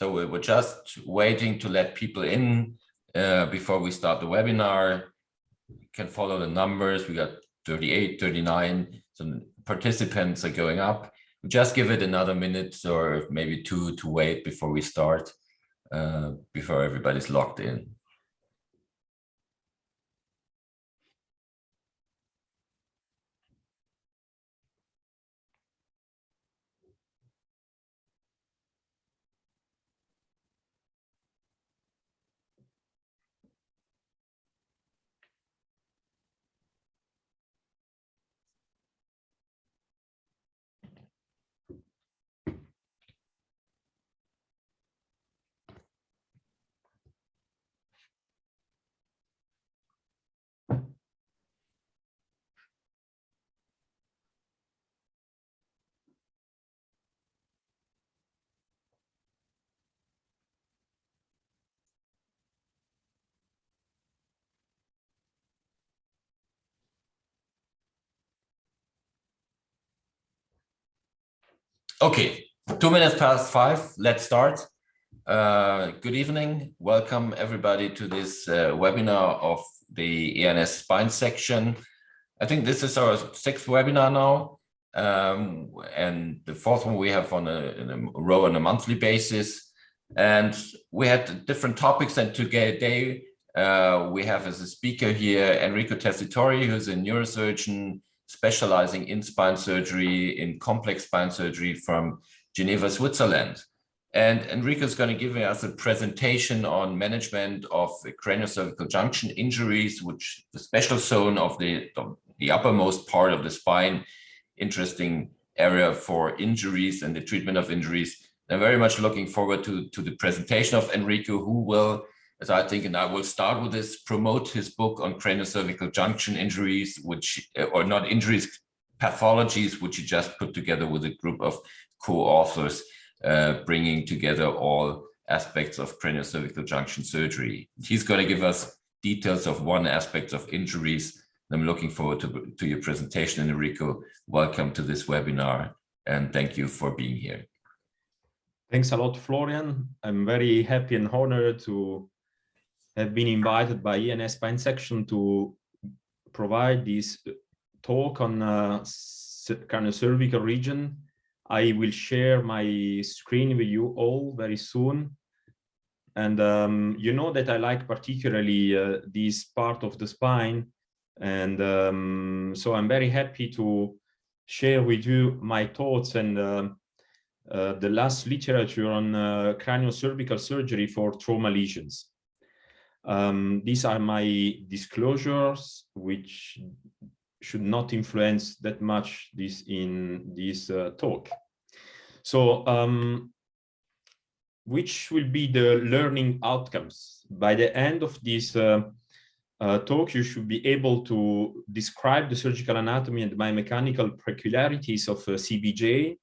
So we're just waiting to let people in before we start the webinar. You can follow the numbers. We got 38, 39. So participants are going up. Just give it another minute or maybe two to wait before we start, before everybody's logged in. Okay, 2 minutes past 5. Let's start. Good evening. Welcome everybody to this webinar of the ENS spine section. I think this is our 6th webinar now, and the 4th one we have in a row on a monthly basis. And we had different topics, and today we have as a speaker here Enrico Tessitori, who's a neurosurgeon specializing in spine surgery, in complex spine surgery from Geneva, Switzerland. And Enrico is going to give us a presentation on management of craniocervical junction injuries, which the special zone of the uppermost part of the spine, interesting area for injuries and the treatment of injuries. I'm very much looking forward to the presentation of Enrico, who will, as I think, and I will start with this, promote his book on craniocervical junction injuries, which, or not injuries, pathologies, which he just put together with a group of co-authors, bringing together all aspects of craniocervical junction surgery. He's going to give us details of one aspect of injuries. I'm looking forward to your presentation, Enrico. Welcome to this webinar, and thank you for being here. Thanks a lot, Florian. I'm very happy and honored to have been invited by ENS Spine Section to provide this talk on craniocervical region. I will share my screen with you all very soon. And you know that I like particularly this part of the spine. And so I'm very happy to share with you my thoughts and the last literature on craniocervical surgery for trauma lesions. These are my disclosures, which should not influence that much this in this talk. So which will be the learning outcomes? By the end of this talk, you should be able to describe the surgical anatomy and biomechanical peculiarities of CBJ,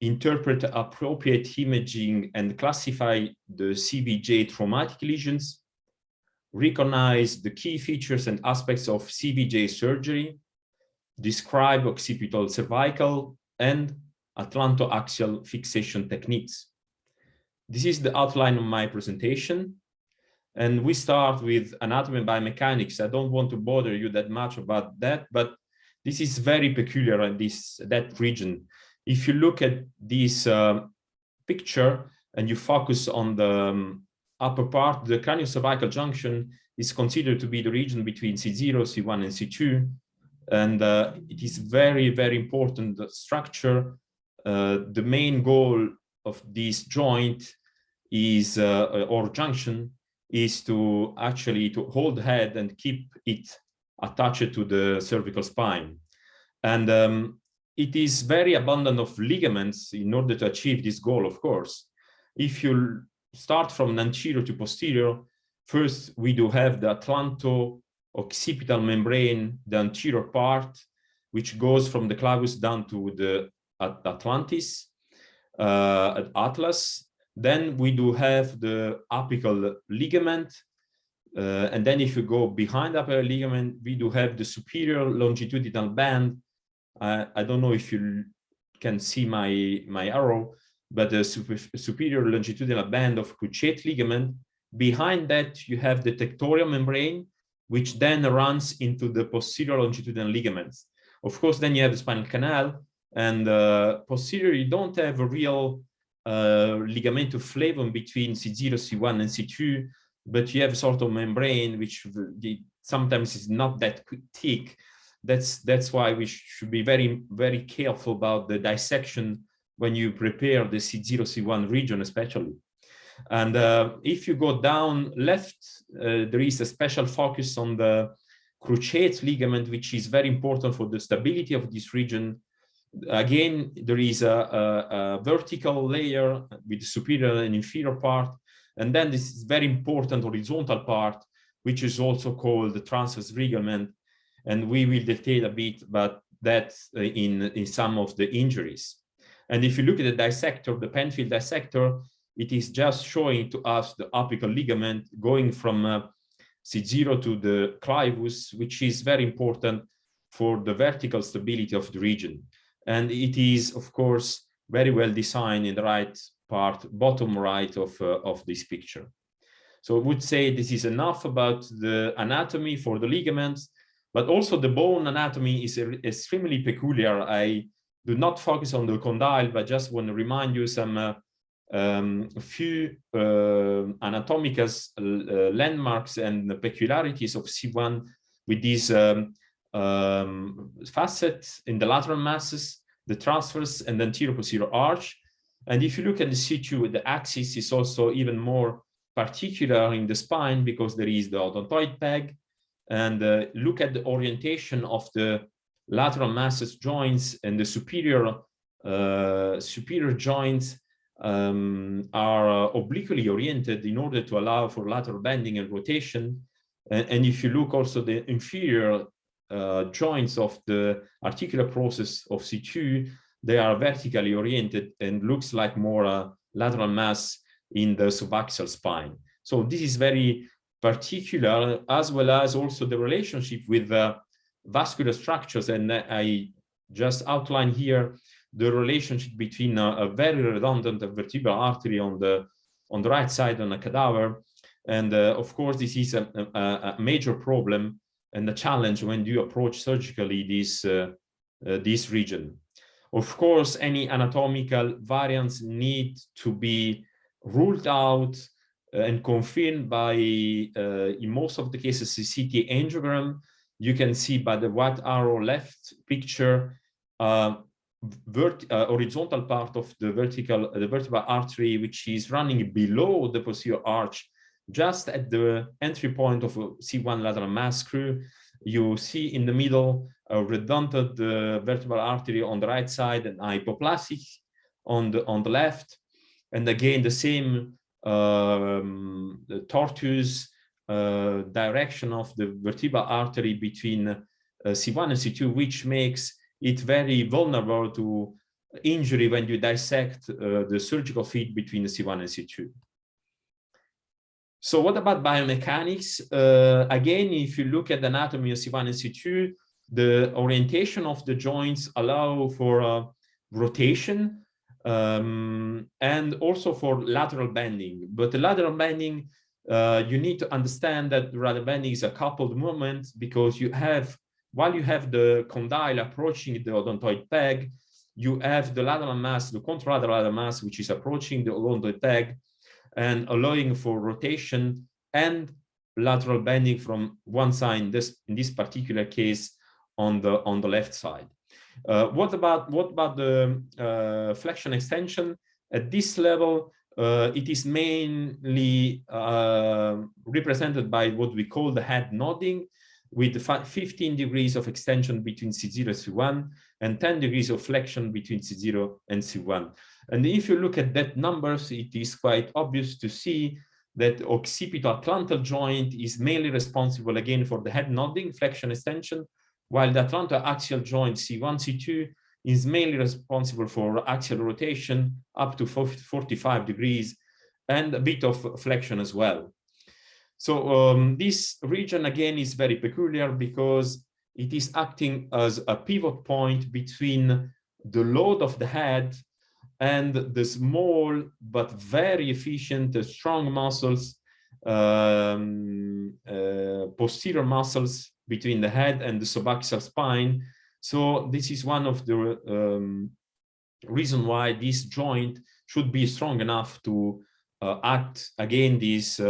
interpret appropriate imaging and classify the CBJ traumatic lesions, recognize the key features and aspects of CBJ surgery, describe occipital cervical and atlantoaxial fixation techniques. This is the outline of my presentation. And we start with anatomy and biomechanics. I don't want to bother you that much about that, but this is very peculiar in that region. If you look at this picture and you focus on the upper part, the craniocervical junction is considered to be the region between C0, C1, and C2. And it is very, very important structure. The main goal of this joint is, or junction, is to actually to hold the head and keep it attached to the cervical spine. And it is very abundant of ligaments in order to achieve this goal, of course. If you start from anterior to posterior, first we do have the atlanto-occipital membrane, the anterior part, which goes from the clavus down to the atlantis, atlas. Then we do have the apical ligament. And then if you go behind the apical ligament, we do have the superior longitudinal band. I don't know if you can see my arrow, but the superior longitudinal band of cruciate ligament. Behind that, you have the tectorial membrane, which then runs into the posterior longitudinal ligaments. Of course, then you have the spinal canal, and posterior, you don't have a real ligamentum flavum between C0, C1, and C2, but you have a sort of membrane which sometimes is not that thick. That's why we should be very, very careful about the dissection when you prepare the C0, C1 region, especially. And if you go down left, there is a special focus on the cruciate ligament, which is very important for the stability of this region. Again, there is a vertical layer with the superior and inferior part. And then this is very important horizontal part, which is also called the transverse ligament. And we will detail a bit about that in some of the injuries. And if you look at the dissector, the Penfield dissector, it is just showing to us the apical ligament going from C0 to the clivus, which is very important for the vertical stability of the region. And it is, of course, very well designed in the right part, bottom right of this picture. So I would say this is enough about the anatomy for the ligaments, but also the bone anatomy is extremely peculiar. I do not focus on the condyle, but just want to remind you some a few anatomical landmarks and peculiarities of C1 with these facets in the lateral masses, the transverse and the anterior posterior arch. And if you look at the C2, the axis is also even more particular in the spine because there is the odontoid peg. And look at the orientation of the lateral masses joints, and the superior joints are obliquely oriented in order to allow for lateral bending and rotation. And if you look also the inferior joints of the articular process of C2, they are vertically oriented and looks like more lateral mass in the subaxial spine. So this is very particular, as well as also the relationship with vascular structures. And I just outline here the relationship between a very redundant vertebral artery on the right side on a cadaver. And of course, this is a major problem and a challenge when you approach surgically this region. Of course, any anatomical variants need to be ruled out and confirmed by, in most of the cases, the CT angiogram. You can see by the white arrow left picture, horizontal part of the vertebral artery, which is running below the posterior arch, just at the entry point of a C1 lateral mass screw. You see in the middle a redundant vertebral artery on the right side and hypoplastic on the left. And again, the same the tortuous direction of the vertebral artery between C1 and C2, which makes it very vulnerable to injury when you dissect the surgical feet between the C1 and C2. So what about biomechanics? Again, if you look at the anatomy of C1 and C2, the orientation of the joints allow for rotation and also for lateral bending. But the lateral bending, you need to understand that the lateral bending is a coupled movement, because you have, while you have the condyle approaching the odontoid peg, you have the lateral mass, the contralateral mass, which is approaching the odontoid peg and allowing for rotation and lateral bending from one side, in this particular case, on the left side. What about the flexion extension? At this level, it is mainly represented by what we call the head nodding, with 15 degrees of extension between C0 and C1 and 10 degrees of flexion between C0 and C1. And if you look at that numbers, it is quite obvious to see that occipital atlantal joint is mainly responsible again for the head nodding, flexion extension, while the atlanto axial joint C1, C2 is mainly responsible for axial rotation up to 45 degrees and a bit of flexion as well. So this region again is very peculiar because it is acting as a pivot point between the load of the head and the small but very efficient, strong muscles, posterior muscles between the head and the subaxial spine. So this is one of the reason why this joint should be strong enough to act against this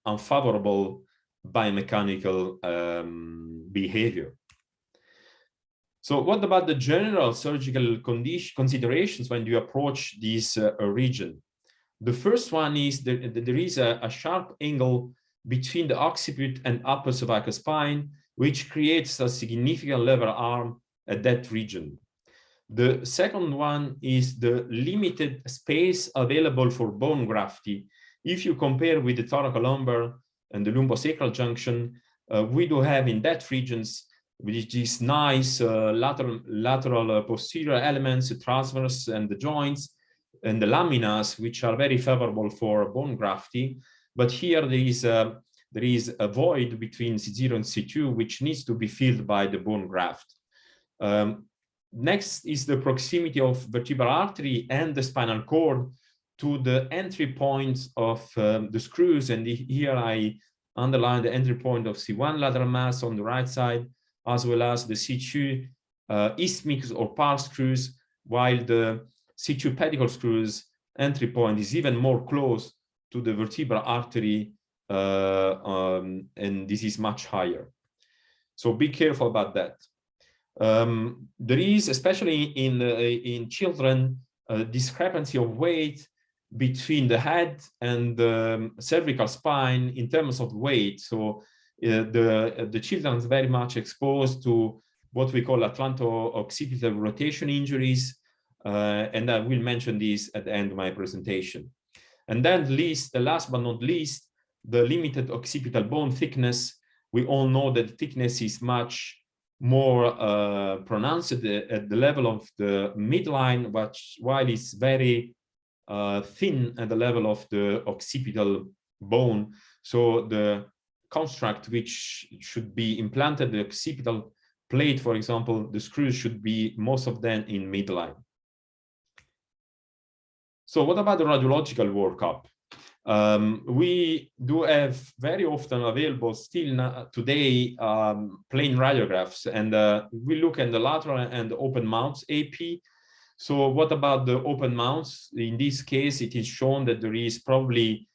unfavorable biomechanical behavior. So what about the general surgical considerations when you approach this region? The first one is that there is a sharp angle between the occiput and upper cervical spine, which creates a significant lever arm at that region. The second one is the limited space available for bone grafting. If you compare with the thoracolumbar and the lumbosacral junction, we do have in that regions with these nice lateral posterior elements, the transverse and the joints, and the laminas, which are very favorable for bone grafting. But here there is a void between C0 and C2, which needs to be filled by the bone graft. Next is the proximity of vertebral artery and the spinal cord to the entry points of the screws. And here I underline the entry point of C1 lateral mass on the right side, as well as the C2 isthmic or par screws, while the C2 pedicle screws entry point is even more close to the vertebral artery, and this is much higher. So be careful about that. There is, especially in children, a discrepancy of weight between the head and the cervical spine in terms of weight. So the children are very much exposed to what we call atlanto-occipital rotation injuries, and I will mention this at the end of my presentation. And then last but not least, the limited occipital bone thickness. We all know that the thickness is much more pronounced at the level of the midline, but while it's very thin at the level of the occipital bone. So the construct which should be implanted, the occipital plate, for example, the screws should be most of them in midline. So what about the radiological workup? We do have very often available still today plain radiographs, and we look at the lateral and the open mounts AP. So what about the open mounts? In this case, it is shown that there is probably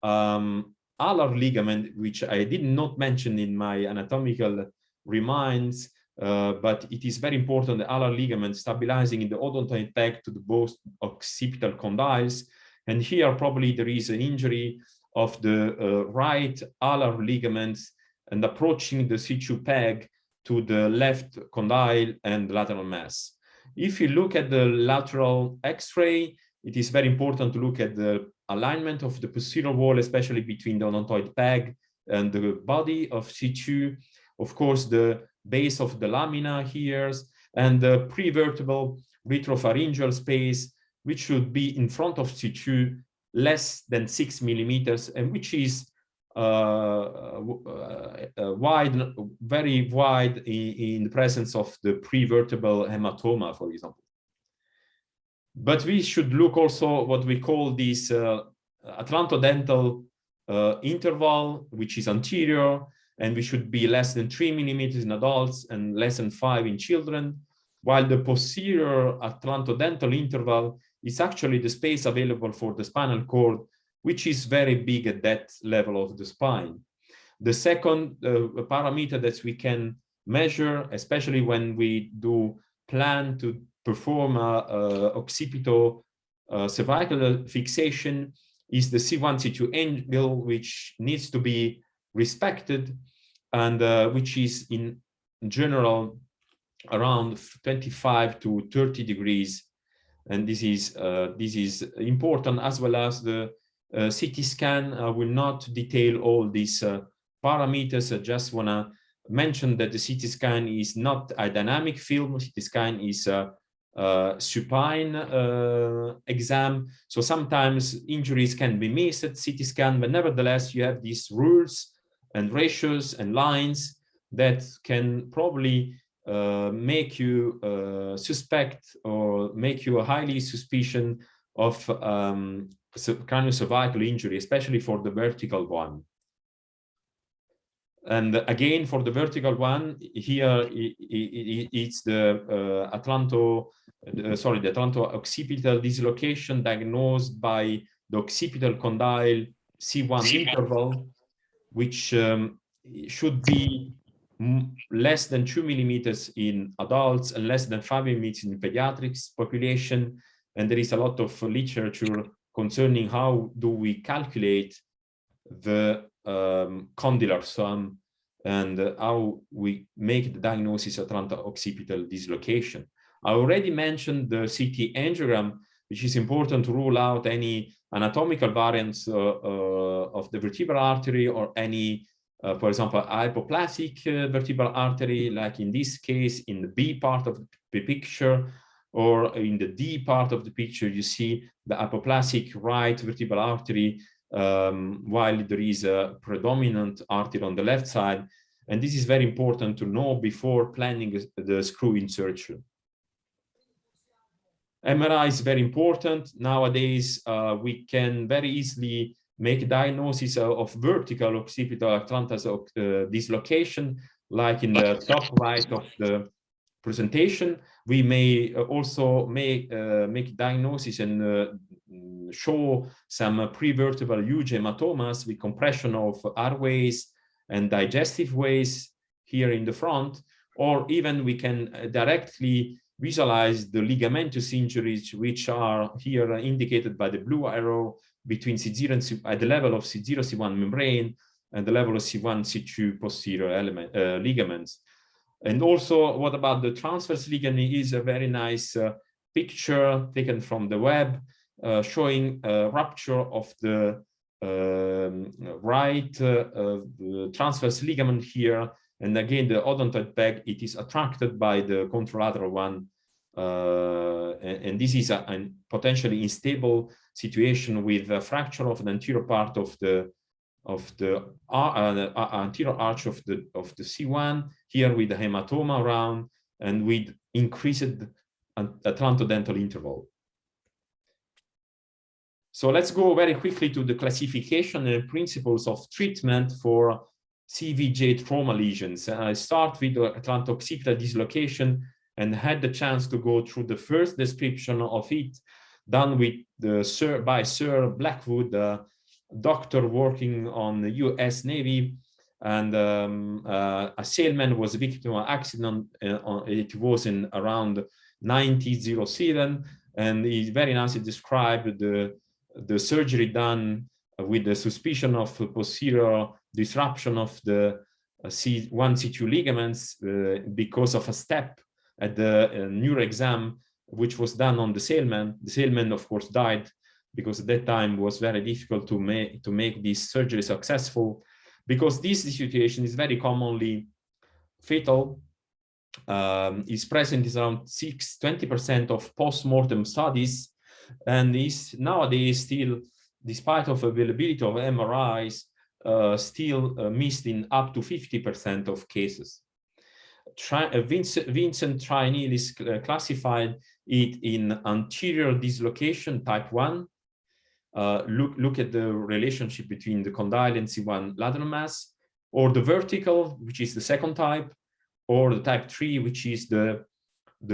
alar ligament, which I did not mention in my anatomical reminds, but it is very important, the alar ligament stabilizing in the odontoid peg to the both occipital condyles. And here probably there is an injury of the right alar ligaments and approaching the C2 peg to the left condyle and lateral mass. If you look at the lateral X-ray, it is very important to look at the alignment of the posterior wall, especially between the odontoid peg and the body of C2. Of course, the base of the lamina here and the prevertebral retropharyngeal space, which should be in front of C2 less than 6 millimeters, and which is wide, very wide in the presence of the prevertebral hematoma, for example. But we should look also what we call this atlantodental interval, which is anterior, and we should be less than 3 millimeters in adults and less than 5 in children, while the posterior atlantodental interval is actually the space available for the spinal cord, which is very big at that level of the spine. The second parameter that we can measure, especially when we do plan to perform occipital cervical fixation, is the C1, C2 angle, which needs to be respected, and which is in general around 25 to 30 degrees. And this is important, as well as the CT scan. I will not detail all these parameters. I just want to mention that the CT scan is not a dynamic film. CT scan is a supine exam. So sometimes injuries can be missed at CT scan, but nevertheless, you have these rules and ratios and lines that can probably make you suspect or make you a highly suspicion of craniocervical injury, especially for the vertical one. And again, for the vertical one, here it's the atlanto-occipital dislocation diagnosed by the occipital condyle C1 interval, which should be less than 2 millimeters in adults and less than 5 millimeters in pediatrics population. And there is a lot of literature concerning how do we calculate the condylar sum and how we make the diagnosis of atlanto-occipital dislocation. I already mentioned the CT angiogram, which is important to rule out any anatomical variants of the vertebral artery or any, for example, hypoplastic vertebral artery, like in this case, in the B part of the picture, or in the D part of the picture, you see the hypoplastic right vertebral artery, while there is a predominant artery on the left side. And this is very important to know before planning the screw insertion. MRI is very important. Nowadays, we can very easily make a diagnosis of vertical occipital atlanto dislocation, like in the top right of the presentation. We may also make diagnosis and show some prevertebral huge hematomas with compression of airways and digestive ways here in the front, or even we can directly visualize the ligamentous injuries, which are here indicated by the blue arrow between C0 and C, at the level of C0, C1 membrane and the level of C1, C2 posterior element, ligaments. And also, what about the transverse ligament is a very nice picture taken from the web, showing a rupture of the right transverse ligament here. And again, the odentoid peg, it is attracted by the contralateral one. And this is a potentially unstable situation with a fracture of the anterior part of the anterior arch of the C1, here with the hematoma around and with increased atlantodental interval. So let's go very quickly to the classification and principles of treatment for CVJ trauma lesions. I start with the atlanto-occipital dislocation and had the chance to go through the first description of it, done with by Sir Blackwood, doctor working on the US Navy, and a sailman was a victim of an accident. It was in around 1907, and he very nicely described the surgery done with the suspicion of posterior disruption of the C1, C2 ligaments because of a step at the neuro exam, which was done on the sailman. The sailman, of course, died because at that time was very difficult to make this surgery successful, because this situation is very commonly fatal. Is present in around 20% of post-mortem studies, and is nowadays still, despite of availability of MRIs, still missed in up to 50% of cases. Vincent Trianilis classified it in anterior dislocation type 1. Look at the relationship between the condyle and C1 lateral mass, or the vertical, which is the second type, or the type 3, which is the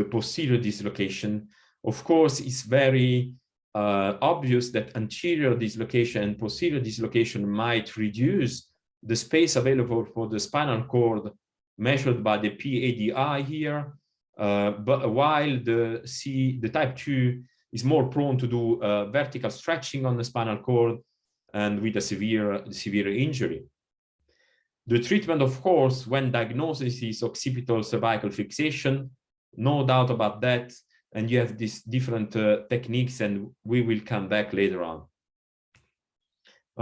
posterior dislocation. Of course, it's very obvious that anterior dislocation and posterior dislocation might reduce the space available for the spinal cord measured by the PADI here, but while the type 2 is more prone to do vertical stretching on the spinal cord and with a severe injury. The treatment, of course, when diagnosis is occipital cervical fixation, no doubt about that. And you have these different techniques, and we will come back later on.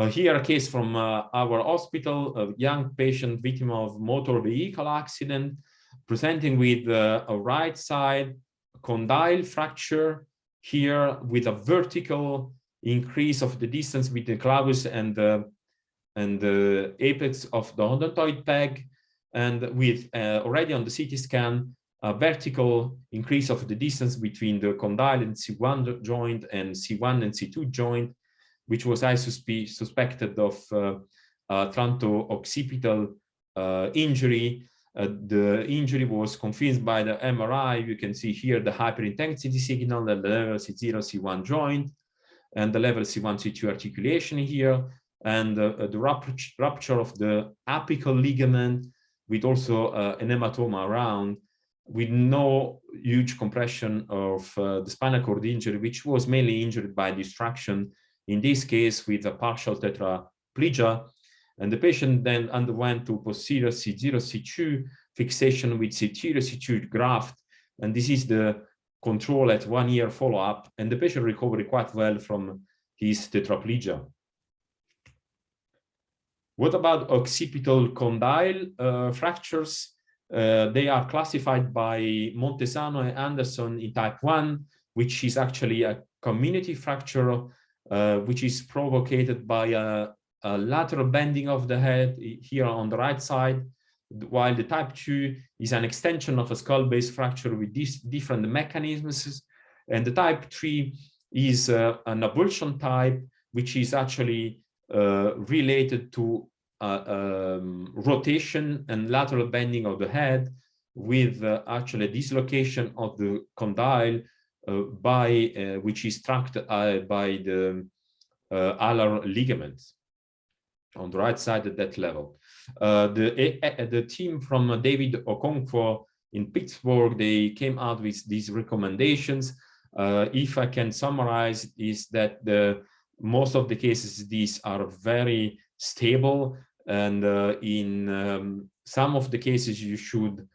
Here, a case from our hospital, a young patient victim of motor vehicle accident, presenting with a right side condyle fracture here with a vertical increase of the distance between the clavus and the apex of the odentoid peg, and with already on the CT scan a vertical increase of the distance between the condyle and C1 joint and C1 and C2 joint, which was I suspected of occipital injury. The injury was confirmed by the MRI. You can see here the hyperintensity signal at the level C0, C1 joint, and the level C1, C2 articulation here, and the rupture of the apical ligament with also an hematoma around, with no huge compression of the spinal cord injury, which was mainly injured by distraction, in this case with a partial tetraplegia. And the patient then underwent to posterior C0, C2 fixation with anterior C2 graft. And this is the control at 1 year follow-up. And the patient recovered quite well from his tetraplegia. What about occipital condyle fractures? They are classified by Montesano and Anderson in type 1, which is actually a community fracture, which is provoked by a lateral bending of the head here on the right side, while the type 2 is an extension of a skull-based fracture with these different mechanisms. And the type 3 is an avulsion type, which is actually related to rotation and lateral bending of the head with actually dislocation of the condyle which is tracked by the alar ligaments on the right side at that level. The team from David Okonkwo in Pittsburgh, they came out with these recommendations. If I can summarize, is that most of the cases, these are very stable, and in some of the cases you should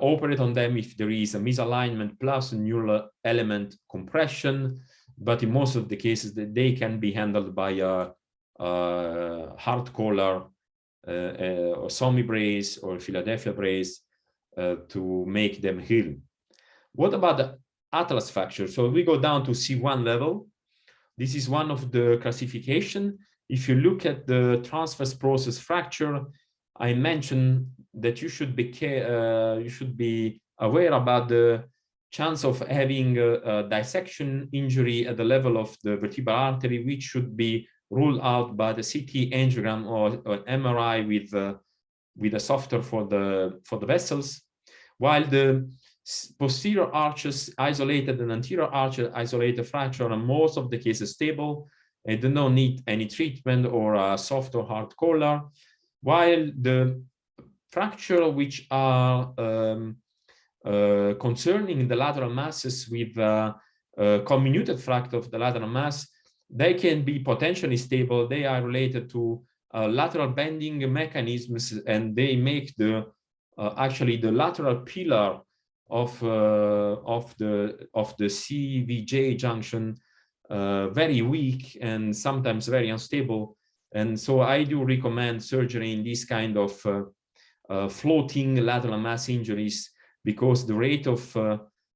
operate on them if there is a misalignment plus a neural element compression, but in most of the cases they can be handled by a heart collar or SOMI brace or Philadelphia brace to make them heal. What about the atlas fracture? So we go down to C1 level. This is one of the classification. If you look at the transverse process fracture, I mentioned that you should be aware about the chance of having a dissection injury at the level of the vertebral artery, which should be ruled out by the CT angiogram or an MRI with a software for the vessels, while the posterior arches isolated and anterior arches isolated fracture are in most of the cases stable and do not need any treatment or a soft or hard collar, while the fracture which are concerning the lateral masses with comminuted fracture of the lateral mass, they can be potentially stable. They are related to lateral bending mechanisms, and they make the actually the lateral pillar of the CVJ junction very weak and sometimes very unstable. And so I do recommend surgery in this kind of floating lateral mass injuries, because the rate of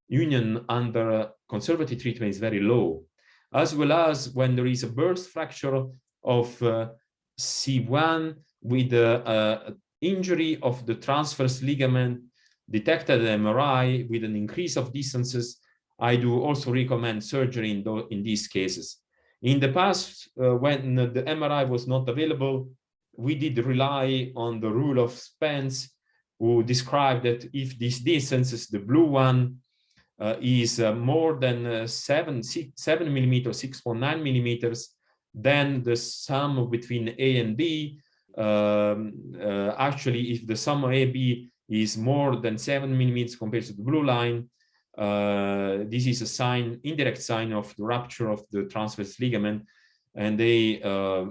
union under conservative treatment is very low, as well as when there is a burst fracture of C1 with the injury of the transverse ligament detected at MRI with an increase of distances. I do also recommend surgery in these cases. In the past, when the MRI was not available, we did rely on the rule of Spence, who described that if these distances, the blue one, is more than 7 millimeters, 6.9 millimeters, then the sum between A and B, actually, if the sum of A and B is more than 7 millimeters compared to the blue line, this is a sign, indirect sign of the rupture of the transverse ligament, and they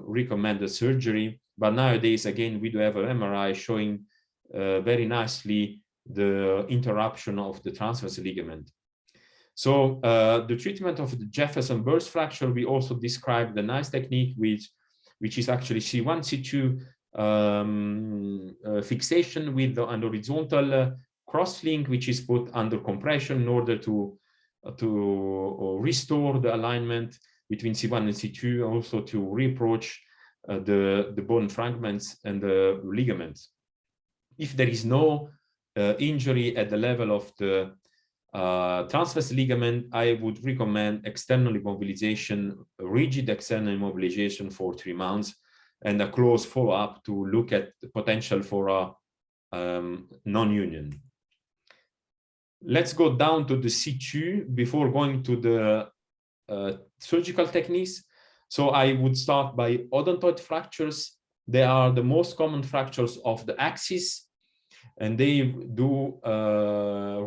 recommend the surgery. But nowadays, again, we do have an MRI showing very nicely the interruption of the transverse ligament. So the treatment of the Jefferson burst fracture, we also described the nice technique which is actually C1, C2 fixation with an horizontal crosslink, which is put under compression in order to restore the alignment between C1 and C2, also to reapproach the bone fragments and the ligaments. If there is no injury at the level of the transverse ligament, I would recommend external immobilization, rigid external immobilization for 3 months, and a close follow-up to look at the potential for a non-union. Let's go down to the C2 before going to the surgical techniques. So I would start by odentoid fractures. They are the most common fractures of the axis, and they do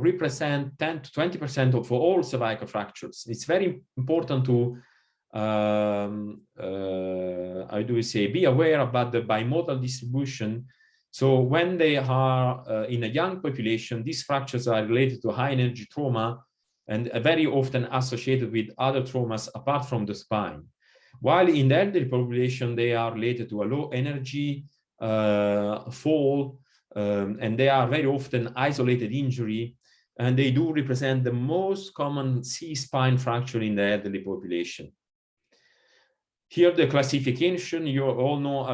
represent 10 to 20% of all cervical fractures. It's very important to, how do we say, be aware about the bimodal distribution. So when they are in a young population, these fractures are related to high energy trauma and very often associated with other traumas apart from the spine. While in the elderly population, they are related to a low energy fall, and they are very often isolated injury, and they do represent the most common C-spine fracture in the elderly population. Here, the classification, you all know,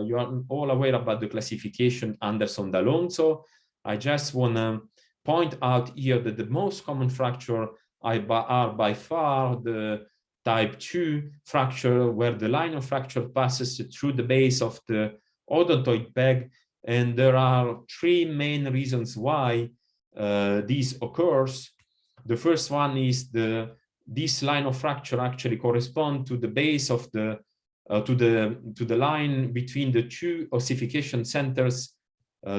you are all aware about the classification Anderson-D'Alonso. I just want to point out here that the most common fracture are by far the type 2 fracture, where the line of fracture passes through the base of the odontoid peg. And there are 3 main reasons why this occurs. The first one is this line of fracture actually corresponds to the base of the to the line between the 2 ossification centers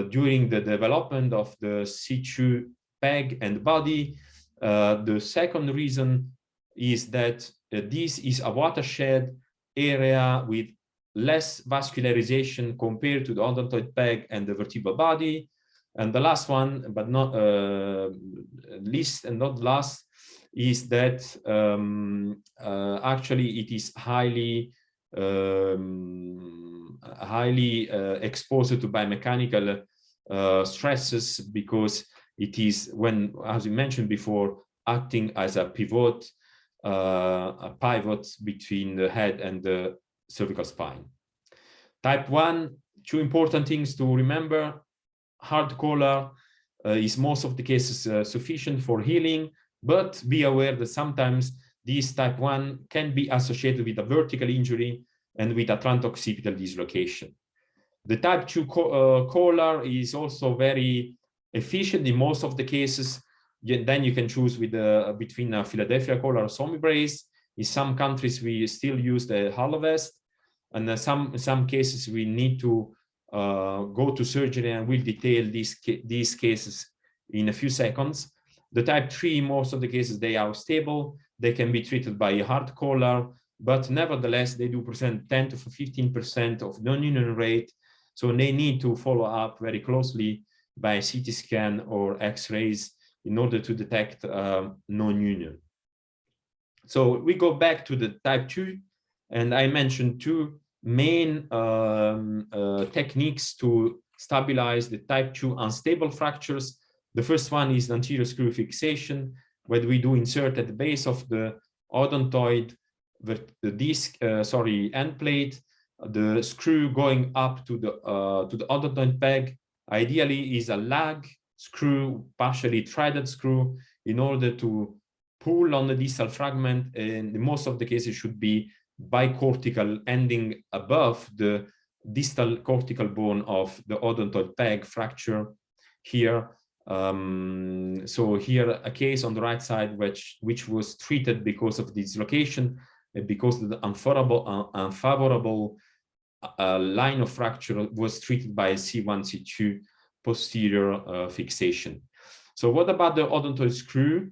during the development of the C2 peg and body. The second reason is that this is a watershed area with less vascularization compared to the odontoid peg and the vertebral body. And the last one, but not least and not last, is that actually it is highly exposed to biomechanical stresses, because it is, when, as we mentioned before, acting as a pivot between the head and the cervical spine. Type 1, 2 important things to remember. Hard collar is most of the cases sufficient for healing, but be aware that sometimes this type 1 can be associated with a vertical injury and with a transoccipital dislocation. The type 2 collar is also very efficient in most of the cases. Then you can choose with between a Philadelphia collar or semi brace. In some countries, we still use the hollow vest, and in some cases we need to go to surgery, and we'll detail these cases in a few seconds. The type 3, most of the cases, they are stable. They can be treated by a hard collar, but nevertheless, they do present 10 to 15% of non-union rate. So they need to follow up very closely by CT scan or X-rays in order to detect non-union. So we go back to the type 2, and I mentioned 2 main techniques to stabilize the type 2 unstable fractures. The first one is anterior screw fixation, where we do insert at the base of the odontoid the disc, end plate, the screw going up to the odontoid peg. Ideally is a lag screw, partially threaded screw, in order to pull on the distal fragment, and in most of the cases should be bicortical, ending above the distal cortical bone of the odontoid peg fracture here. So here a case on the right side which was treated because of dislocation, because of the unfavorable line of fracture was treated by a C1, C2 posterior fixation. So what about the odontoid screw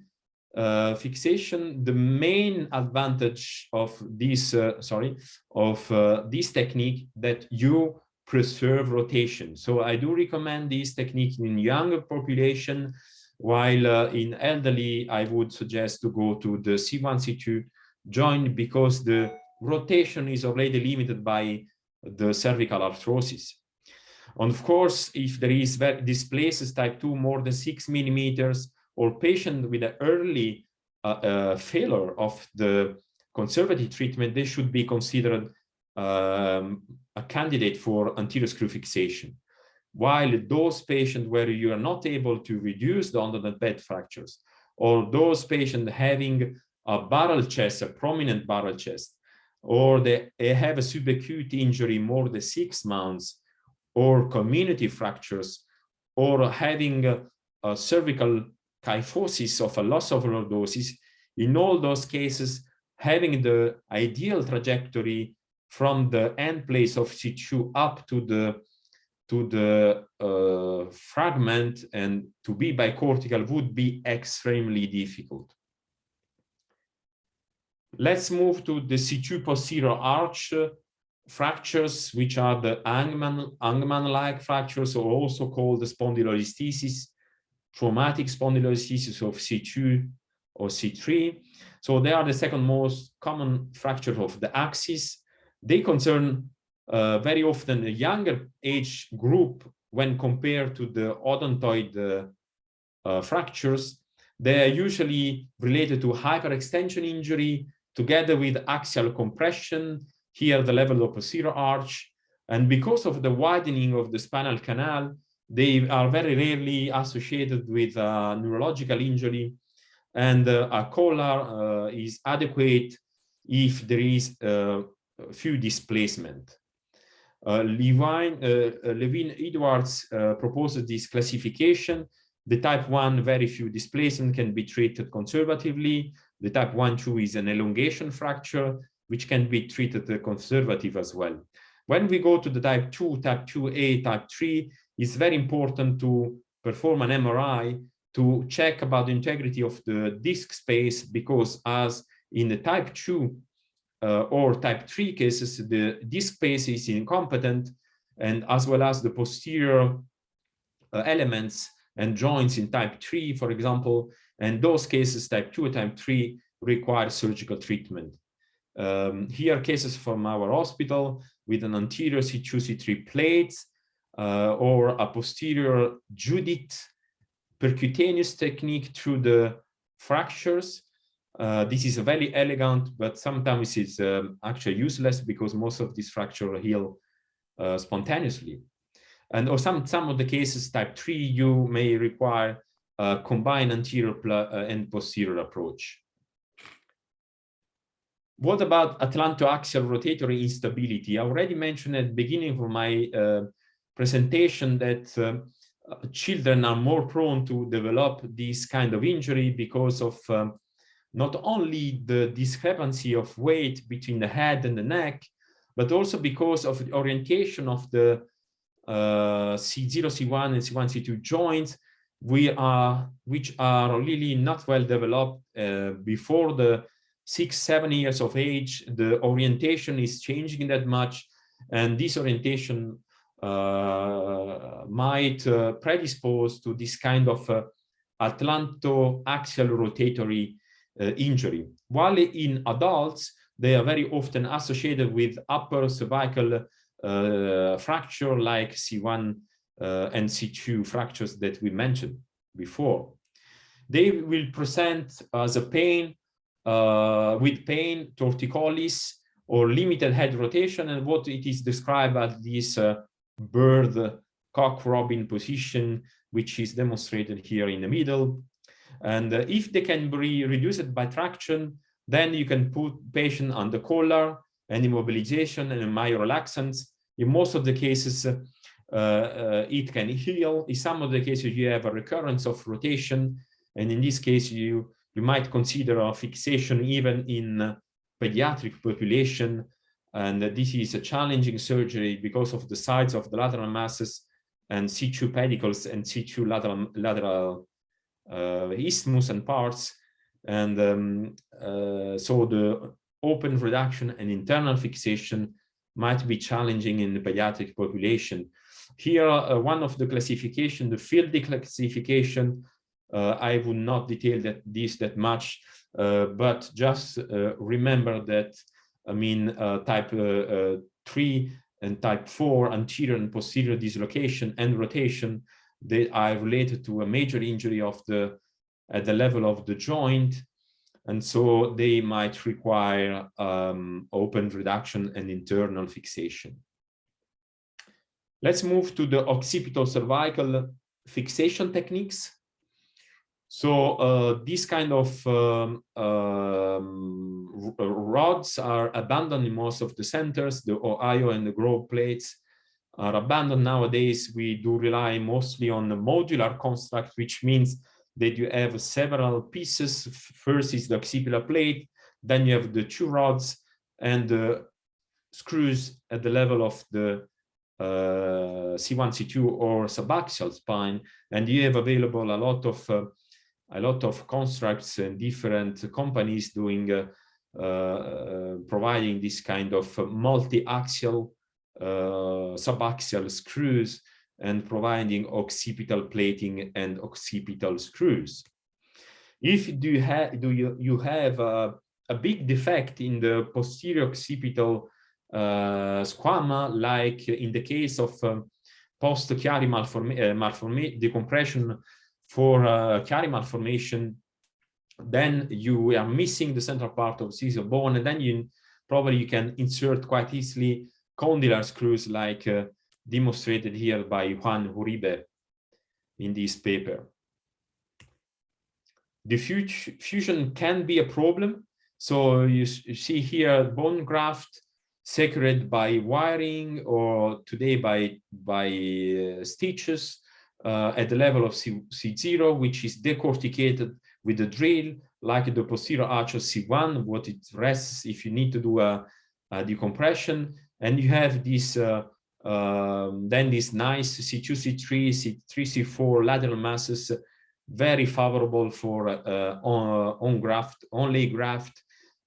fixation? The main advantage of this this technique that you preserve rotation. So I do recommend this technique in younger population, while in elderly, I would suggest to go to the C1, C2 joint, because the rotation is already limited by the cervical arthrosis. And of course, if there is displaces type 2 more than 6 millimeters, or patient with an early failure of the conservative treatment, they should be considered a candidate for anterior screw fixation. while those patients where you are not able to reduce the under the bed fractures, or those patients having a barrel chest, a prominent barrel chest, or they have a subacute injury more than 6 months, or community fractures, or having a cervical kyphosis of a loss of lordosis, in all those cases, having the ideal trajectory from the end place of C2 up to the fragment and to be bicortical would be extremely difficult. Let's move to the C2 posterior arch fractures, which are the Angman-like fractures, or also called the spondylolisthesis, traumatic spondylolisthesis of C2 or C3. So they are the second most common fracture of the axis. They concern very often a younger age group when compared to the odontoid fractures. They are usually related to hyperextension injury together with axial compression, here the level of posterior arch. And because of the widening of the spinal canal, they are very rarely associated with neurological injury, and a collar is adequate if there is few displacement. Levine-Edwards proposes this classification. The type 1, very few displacement, can be treated conservatively. The type 1-2 is an elongation fracture, which can be treated conservative as well. When we go to the type 2, type 2A, type 3, it's very important to perform an MRI to check about the integrity of the disc space, because as in the type 2 or type 3 cases, the disc space is incompetent, and as well as the posterior elements and joints in type 3, for example, and those cases, type 2 and type 3, require surgical treatment. Here are cases from our hospital with an anterior C2, C3 plates or a posterior Judith percutaneous technique through the fractures. This is very elegant, but sometimes it's actually useless because most of these fractures heal spontaneously. And or some of the cases, type 3, you may require a combined anterior and posterior approach. What about atlantoaxial rotatory instability? I already mentioned at the beginning of my presentation that children are more prone to develop this kind of injury because of not only the discrepancy of weight between the head and the neck, but also because of the orientation of the C0, C1, and C1, C2 joints, which are really not well developed before the 6-7 years of age. The orientation is changing that much, and this orientation might predispose to this kind of atlantoaxial rotatory injury. While in adults, they are very often associated with upper cervical fracture like C1 and C2 fractures that we mentioned before. They will present as a pain with pain, torticollis, or limited head rotation, and what it is described as this bird cock-robin position, which is demonstrated here in the middle. And if they can be reduced by traction, then you can put patient on the collar and immobilization and myorelaxants. In most of the cases, it can heal. In some of the cases, you have a recurrence of rotation, and in this case, you might consider a fixation even in pediatric population. And this is a challenging surgery because of the size of the lateral masses and C2 pedicles and C2 lateral isthmus and parts. And so the open reduction and internal fixation might be challenging in the pediatric population. Here, one of the classification, the field classification, I would not detail this that much, but just remember that, I mean, type 3 and type 4, anterior and posterior dislocation and rotation, they are related to a major injury of at the level of the joint, and so they might require open reduction and internal fixation. Let's move to the occipital cervical fixation techniques. So these kind of rods are abandoned in most of the centers. The Ohio and the Grove plates are abandoned nowadays. We do rely mostly on the modular construct, which means that you have several pieces. First is the occipital plate, then you have the two rods and the screws at the level of the C1, C2 or subaxial spine, and you have available a lot of constructs and different companies doing providing this kind of multi-axial subaxial screws and providing occipital plating and occipital screws. If you have a big defect in the posterior occipital squama, like in the case of post-Chiari decompression for Chiari malformation, then you are missing the central part of the bone, and then you can insert quite easily condylar screws like demonstrated here by Juan Uribe in this paper. The fusion can be a problem. So you see here bone graft secured by wiring or today by stitches at the level of C0, which is decorticated with the drill, like the posterior arch of C1, what it rests if you need to do a decompression. And you have this then this nice C2, C3, C3, C4 lateral masses, very favorable for on-lay graft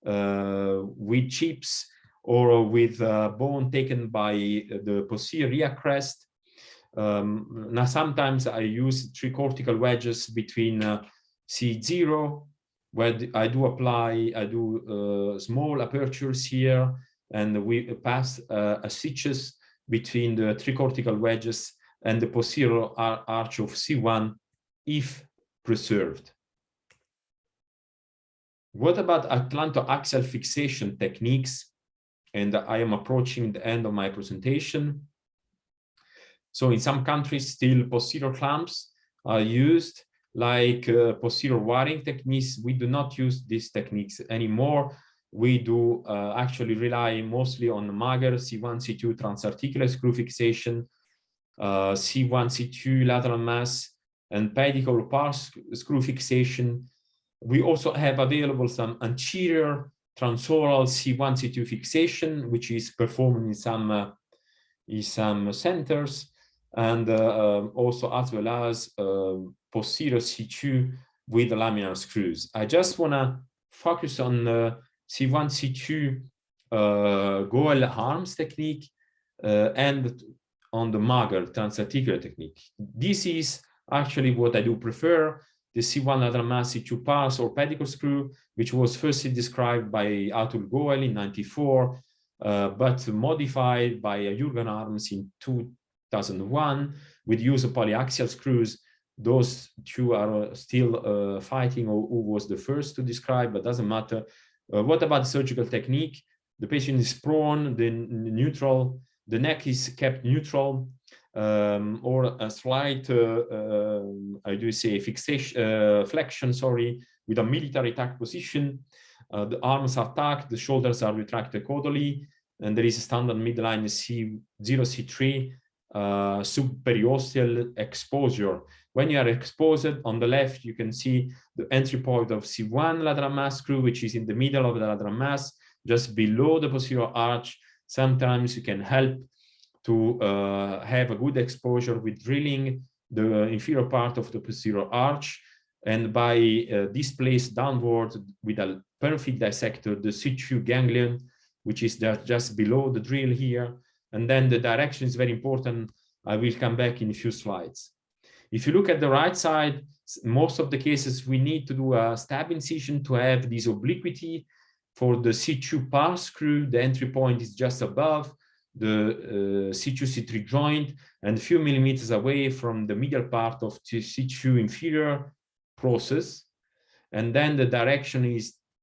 with chips or with bone taken by the posterior rear crest. Now sometimes I use tricortical wedges between C0, where I do small apertures here, and we pass stitches between the tricortical wedges and the posterior arch of C1 if preserved. What about atlantoaxial fixation techniques? And I am approaching the end of my presentation. So in some countries, still posterior clamps are used, like posterior wiring techniques. We do not use these techniques anymore. We do actually rely mostly on Mager, C1, C2 transarticular screw fixation, C1, C2 lateral mass, and pedicle pars screw fixation. We also have available some anterior transoral C1, C2 fixation, which is performed in some centers, and also as well as posterior C2 with laminar screws. I just want to focus on C1, C2 goel arms technique and on the Mager transarticular technique. This is actually what I do prefer, the C1 lateral mass C2 pars or pedicle screw, which was firstly described by Atul Goel in '94, but modified by Jürgen Arms in 2001 with use of polyaxial screws. Those two are still fighting who was the first to describe, but doesn't matter. What about surgical technique? The patient is prone, the neck is kept neutral, or a slight, flexion, with a military tuck position. The arms are tucked, the shoulders are retracted caudally, and there is a standard midline C0, C3 subperiosteal exposure. When you are exposed on the left, you can see the entry point of C1 lateral mass screw, which is in the middle of the lateral mass, just below the posterior arch. Sometimes you can help to have a good exposure with drilling the inferior part of the posterior arch, and by displaced downward with a perfect dissector, the C2 ganglion, which is just below the drill here. And then the direction is very important. I will come back in a few slides. If you look at the right side, most of the cases we need to do a stab incision to have this obliquity. For the C2 pars screw, the entry point is just above the C2, C3 joint and a few millimeters away from the medial part of the C2 inferior process. And then the direction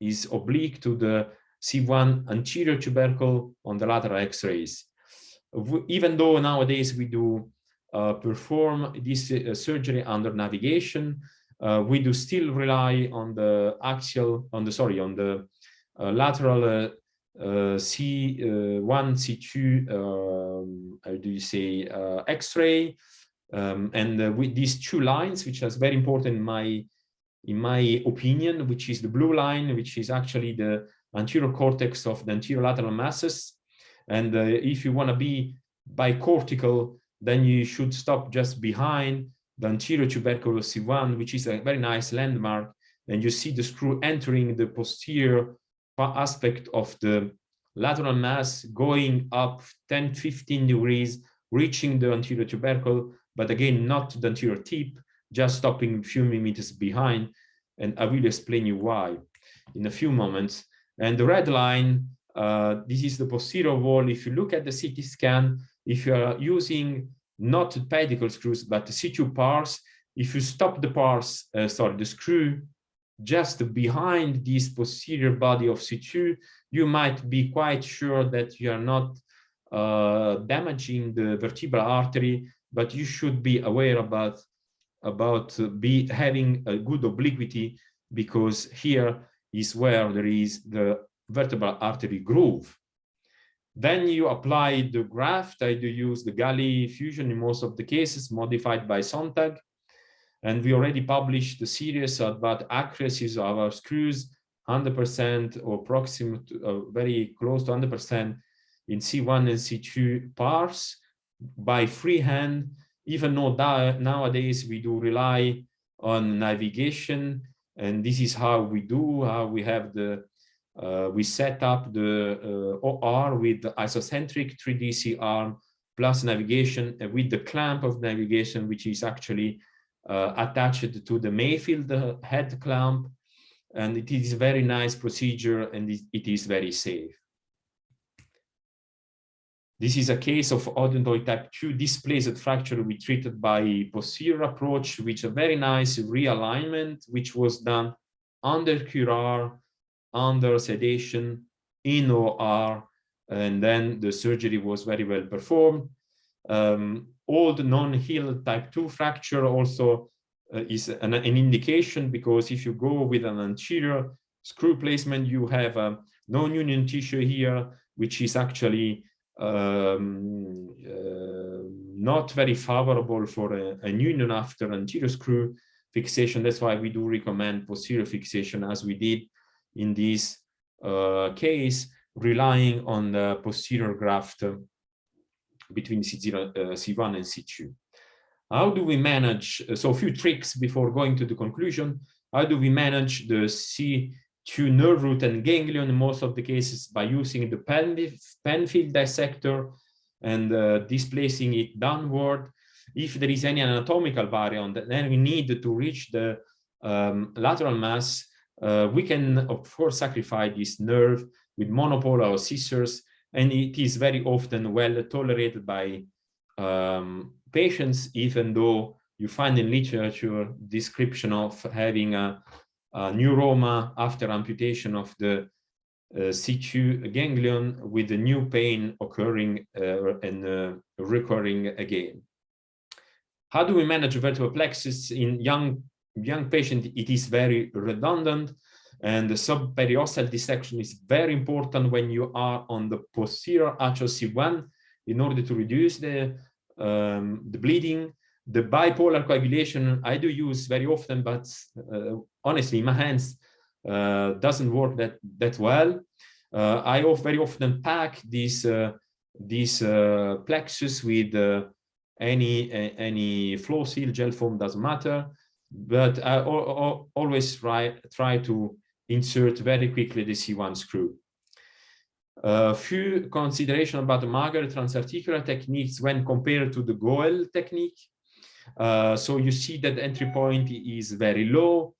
is oblique to the C1 anterior tubercle on the lateral X-rays. even though nowadays we do perform this surgery under navigation, we do still rely on the axial, on the lateral C1, C2, how do you say, X-ray, and with these two lines, which is very important in my opinion, which is the blue line, which is actually the anterior cortex of the anterior lateral masses. And if you want to be bicortical, then you should stop just behind the anterior tubercle of C1, which is a very nice landmark. And you see the screw entering the posterior aspect of the lateral mass, going up 10-15 degrees, reaching the anterior tubercle, but again, not the anterior tip, just stopping a few millimeters behind. And I will explain you why in a few moments. And the red line, this is the posterior wall. If you look at the CT scan, if you are using not pedicle screws, but the C2 pars, if you stop the screw just behind this posterior body of C2, you might be quite sure that you are not damaging the vertebral artery, but you should be aware about having a good obliquity, because here is where there is the vertebral artery groove. Then you apply the graft. I do use the Galli fusion in most of the cases, modified by Sontag. And we already published the series about accuracies of our screws, 100% or approximate, very close to 100% in C1 and C2 pars by freehand, even though nowadays we do rely on navigation. And this is how we we have we set up the OR with the isocentric 3DC arm plus navigation, and with the clamp of navigation, which is actually attached to the Mayfield head clamp. And it is a very nice procedure, and it is very safe. This is a case of Odentoid type 2 displaced fracture we treated by posterior approach, which a very nice realignment, which was done under curar, under sedation, in OR, and then the surgery was very well performed. Old non-healed type 2 fracture also is an indication, because if you go with an anterior screw placement, you have a non-union tissue here, which is actually not very favorable for an union after anterior screw fixation. That's why we do recommend posterior fixation, as we did in this case, relying on the posterior graft between C1 and C2. How do we manage? So a few tricks before going to the conclusion. How do we manage the C2 nerve root and ganglion in most of the cases? By using the Penfield dissector and displacing it downward. If there is any anatomical variant, then we need to reach the lateral mass. We can, of course, sacrifice this nerve with monopolar or scissors, and it is very often well tolerated by patients, even though you find in literature description of having a neuroma after amputation of the C2 ganglion, with the new pain occurring and recurring again. How do we manage vertebral plexus in young patient? It is very redundant, and the subperiosteal dissection is very important when you are on the posterior axial C1 in order to reduce the bleeding. The bipolar coagulation I do use very often, but honestly, in my hands doesn't work that well. I very often pack this plexus with any flow seal, gel foam, doesn't matter. But I always try to insert very quickly the C1 screw. A few considerations about the Margaret transarticular techniques when compared to the Goel technique. So you see that the entry point is very low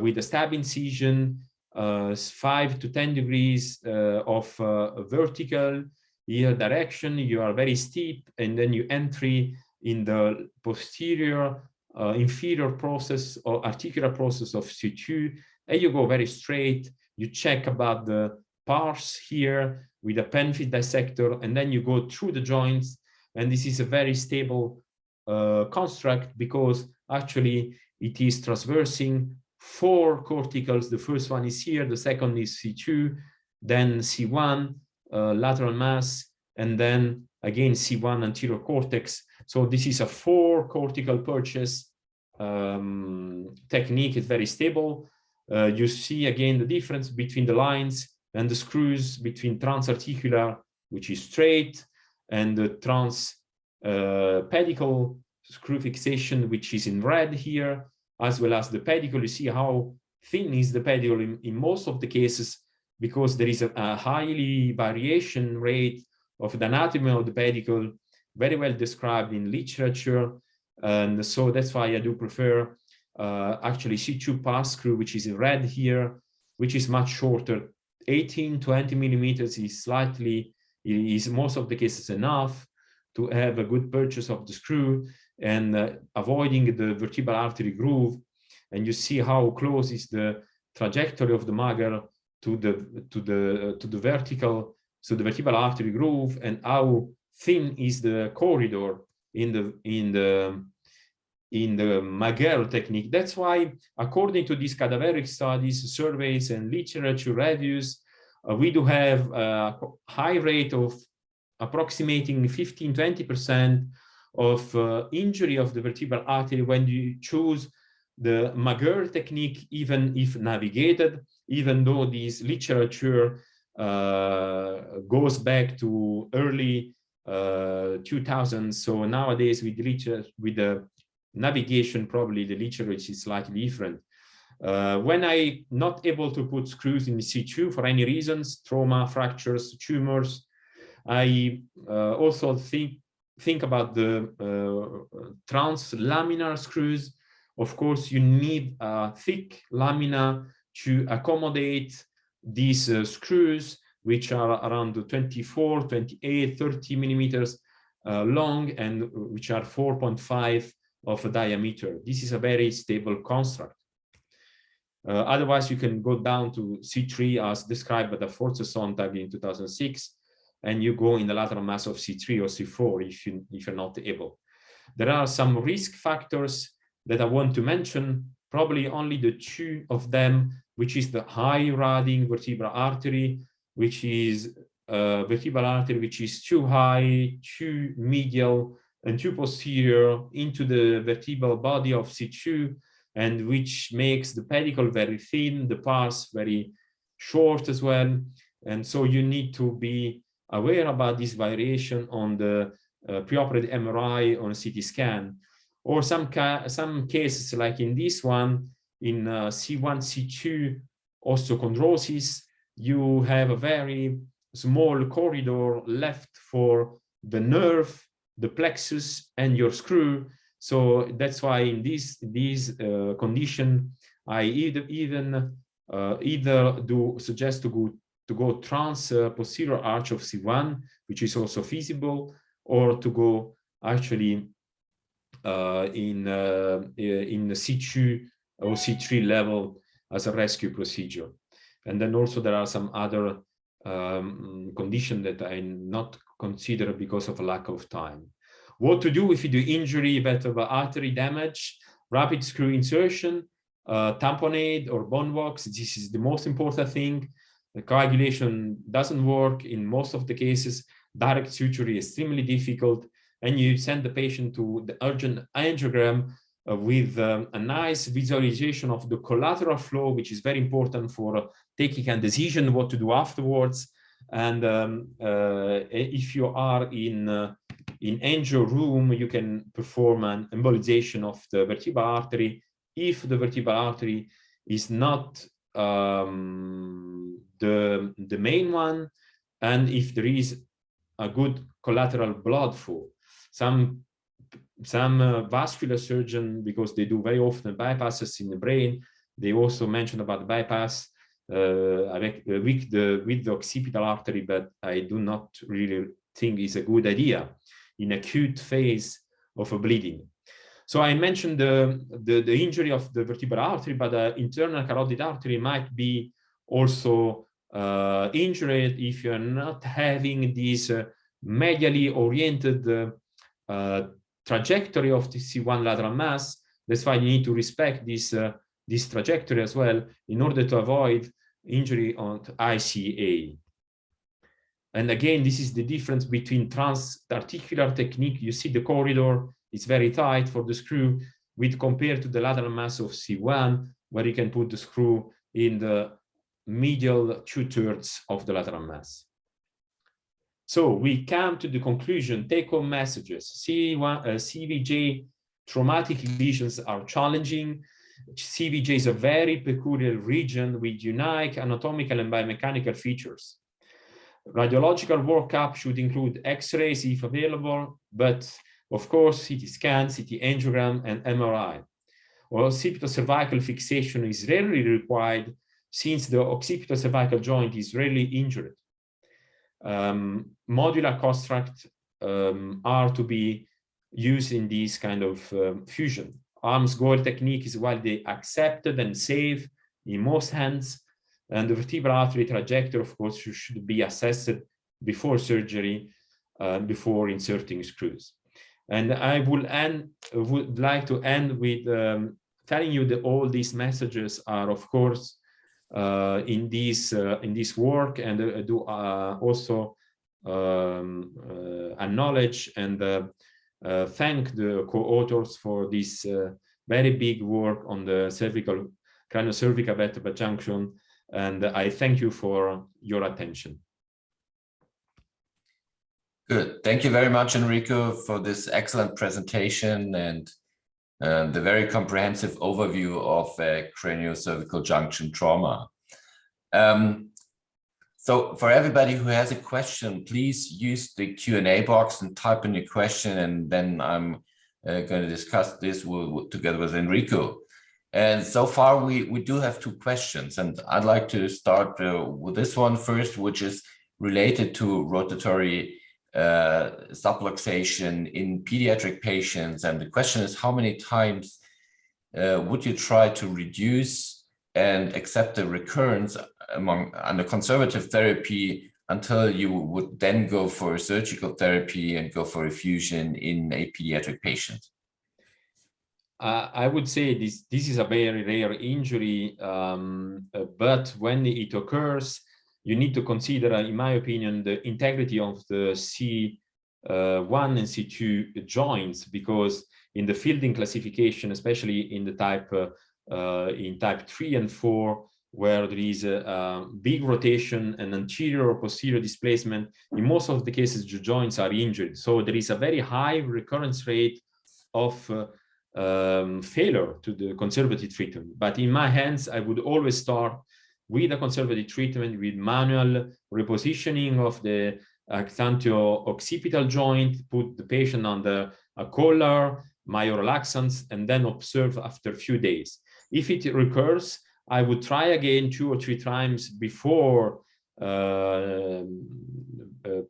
with a stab incision, 5 to 10 degrees of vertical ear direction. You are very steep, and then you entry in the posterior inferior process or articular process of C2, and you go very straight. You check about the parse here with a pen fit dissector, and then you go through the joints. And this is a very stable construct because actually it is traversing 4 corticals. The first one is here, the second is C2, then C1, lateral mass, and then again C1 anterior cortex. So this is a 4 cortical purchase technique. It's very stable. You see again the difference between the lines and the screws between transarticular, which is straight, and the transpedicle screw fixation, which is in red here, as well as the pedicle. You see how thin is the pedicle in most of the cases, because there is a highly variation rate of the anatomy of the pedicle, very well described in literature. And so that's why I do prefer actually C2 pass screw, which is in red here, which is much shorter. 18-20 millimeters is most of the cases enough to have a good purchase of the screw and avoiding the vertebral artery groove. And you see how close is the trajectory of the magger to the vertical, so the vertebral artery groove, and how thin is the corridor in the Magel technique. That's why, according to these cadaveric studies, surveys, and literature reviews, we do have a high rate of approximating 15-20% of injury of the vertebral artery when you choose the Magel technique, even if navigated, even though this literature goes back to early 2000s. So nowadays with the navigation, probably the literature is slightly different. When I'm not able to put screws in the C2 for any reasons, trauma, fractures, tumors, I also think about the translaminar screws. Of course, you need a thick lamina to accommodate these screws, which are around 24, 28, 30 millimeters long, and which are 4.5 of diameter. This is a very stable construct. Otherwise, you can go down to C3 as described by the Forza Sontag in 2006, and you go in the lateral mass of C3 or C4 if you're not able. There are some risk factors that I want to mention, probably only the 2 of them, which is the high riding vertebral artery, which is vertebral artery which is too high, too medial, and too posterior into the vertebral body of C2, and which makes the pedicle very thin, the pars very short as well. And so you need to be aware about this variation on the preoperative MRI on a CT scan. Or some cases, like in this one, in C1, C2 osteochondrosis, you have a very small corridor left for the nerve, the plexus, and your screw. So that's why in this condition, I either do suggest to go trans posterior arch of C1, which is also feasible, or to go actually in the C2 or C3 level as a rescue procedure. And then also there are some other conditions that I not consider because of a lack of time. What to do if you do injury, vertebral artery damage, rapid screw insertion, tamponade or bone wax. This is the most important thing. The coagulation doesn't work in most of the cases. Direct suture is extremely difficult. And you send the patient to the urgent angiogram with a nice visualization of the collateral flow, which is very important for taking a decision what to do afterwards. And if you are in angio room, you can perform an embolization of the vertebral artery if the vertebral artery is not the main one, and if there is a good collateral blood flow. Some vascular surgeon, because they do very often bypasses in the brain, they also mention about the bypass with the occipital artery, but I do not really think is a good idea in acute phase of a bleeding. So I mentioned the injury of the vertebral artery, but the internal carotid artery might be also injured if you're not having this medially oriented trajectory of the C1 lateral mass. That's why you need to respect this trajectory as well in order to avoid injury on ICA. And again, this is the difference between transarticular technique. You see the corridor is very tight for the screw with compared to the lateral mass of C1, where you can put the screw in the medial 2/3 of the lateral mass. So we come to the conclusion, take-home messages. CVJ traumatic lesions are challenging. CVJ is a very peculiar region with unique anatomical and biomechanical features. Radiological workup should include X-rays if available, but of course, CT scan, CT angiogram, and MRI. Occipital cervical fixation is rarely required since the occipital cervical joint is rarely injured. Modular construct are to be used in this kind of fusion. Arms goal technique is widely accepted and safe in most hands, and the vertebral artery trajectory, of course, should be assessed before surgery, before inserting screws. And I would like to end with telling you that all these messages are, of course, in this work, and do also acknowledge and thank the co-authors for this very big work on the cervical, craniocervical vertebral junction, and I thank you for your attention. Good. Thank you very much, Enrico, for this excellent presentation and the very comprehensive overview of craniocervical junction trauma. So for everybody who has a question, please use the Q&A box and type in your question, and then I'm going to discuss this together with Enrico. And so far, we do have two questions, and I'd like to start with this one first, which is related to rotatory subluxation in pediatric patients. And the question is, how many times would you try to reduce and accept the recurrence under conservative therapy until you would then go for surgical therapy and go for a fusion in a pediatric patient? I would say this is a very rare injury, but when it occurs, you need to consider, in my opinion, the integrity of the C1 and C2 joints, because in the Fielding classification, especially in the type 3 and 4, where there is a big rotation and anterior or posterior displacement, in most of the cases, the joints are injured. So there is a very high recurrence rate of failure to the conservative treatment. But in my hands, I would always start with a conservative treatment with manual repositioning of the occipital joint, put the patient under a collar, myorelaxants, and then observe after a few days. If it recurs, I would try again 2 or 3 times before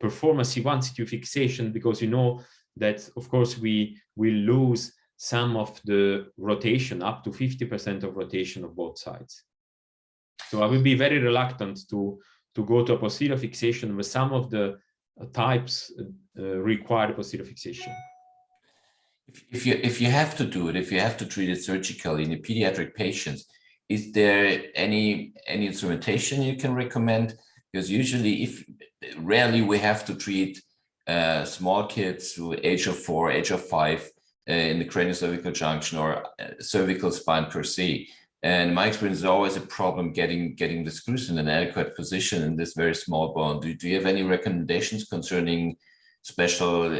perform a C1, C2 fixation, because you know that, of course, we will lose some of the rotation, up to 50% of rotation of both sides. So I will be very reluctant to go to a posterior fixation with some of the types require posterior fixation. If you have to do it, if you have to treat it surgically in the pediatric patients, is there any instrumentation you can recommend? Because usually, rarely we have to treat small kids through age of 4, age of 5 in the craniocervical junction or cervical spine per se. And my experience is always a problem getting the screws in an adequate position in this very small bone. Do you have any recommendations concerning special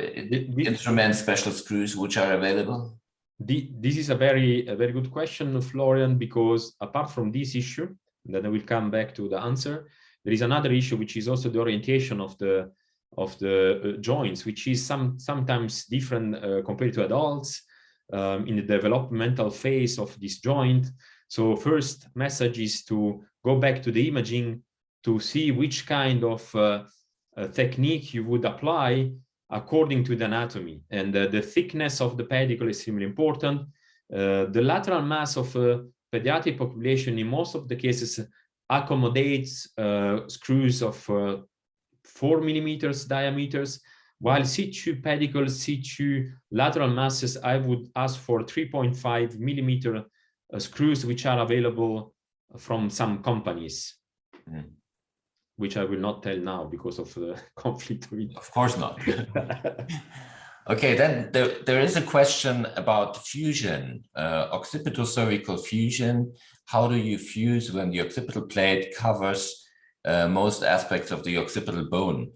instruments, special screws which are available? This is a very good question, Florian, because apart from this issue, then I will come back to the answer, there is another issue, which is also the orientation of the joints, which is sometimes different compared to adults in the developmental phase of this joint. So first message is to go back to the imaging to see which kind of technique you would apply according to the anatomy. And the thickness of the pedicle is extremely important. The lateral mass of a pediatric population in most of the cases accommodates screws of 4 millimeters diameters, while C2 pedicles, C2 lateral masses, I would ask for 3.5 millimeter screws, which are available from some companies, which I will not tell now because of the conflict. Of course not. Okay, then there is a question about fusion, occipital cervical fusion. How do you fuse when the occipital plate covers most aspects of the occipital bone?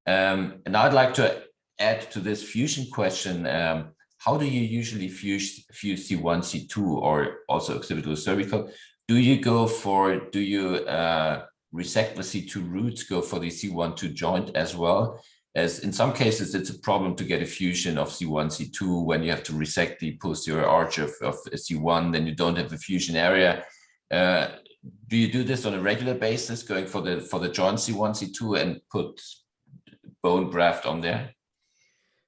And I'd like to add to this fusion question, how do you usually fuse C1, C2, or also occipital cervical? Do you resect the C2 roots, go for the C1-2 joint as well? As in some cases, it's a problem to get a fusion of C1, C2 when you have to resect the posterior arch of C1, then you don't have a fusion area. Do you do this on a regular basis, going for the joint C1, C2 and put bone graft on there?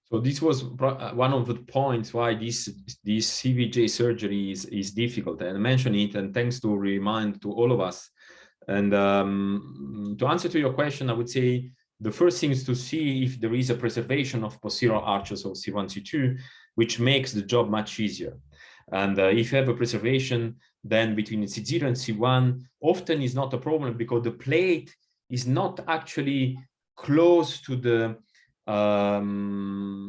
So this was one of the points why this CVJ surgery is difficult. And I mentioned it, and thanks to remind to all of us. And to answer to your question, I would say the first thing is to see if there is a preservation of posterior arches of C1, C2, which makes the job much easier. And if you have a preservation, then between C0 and C1, often is not a problem because the plate is not actually close to the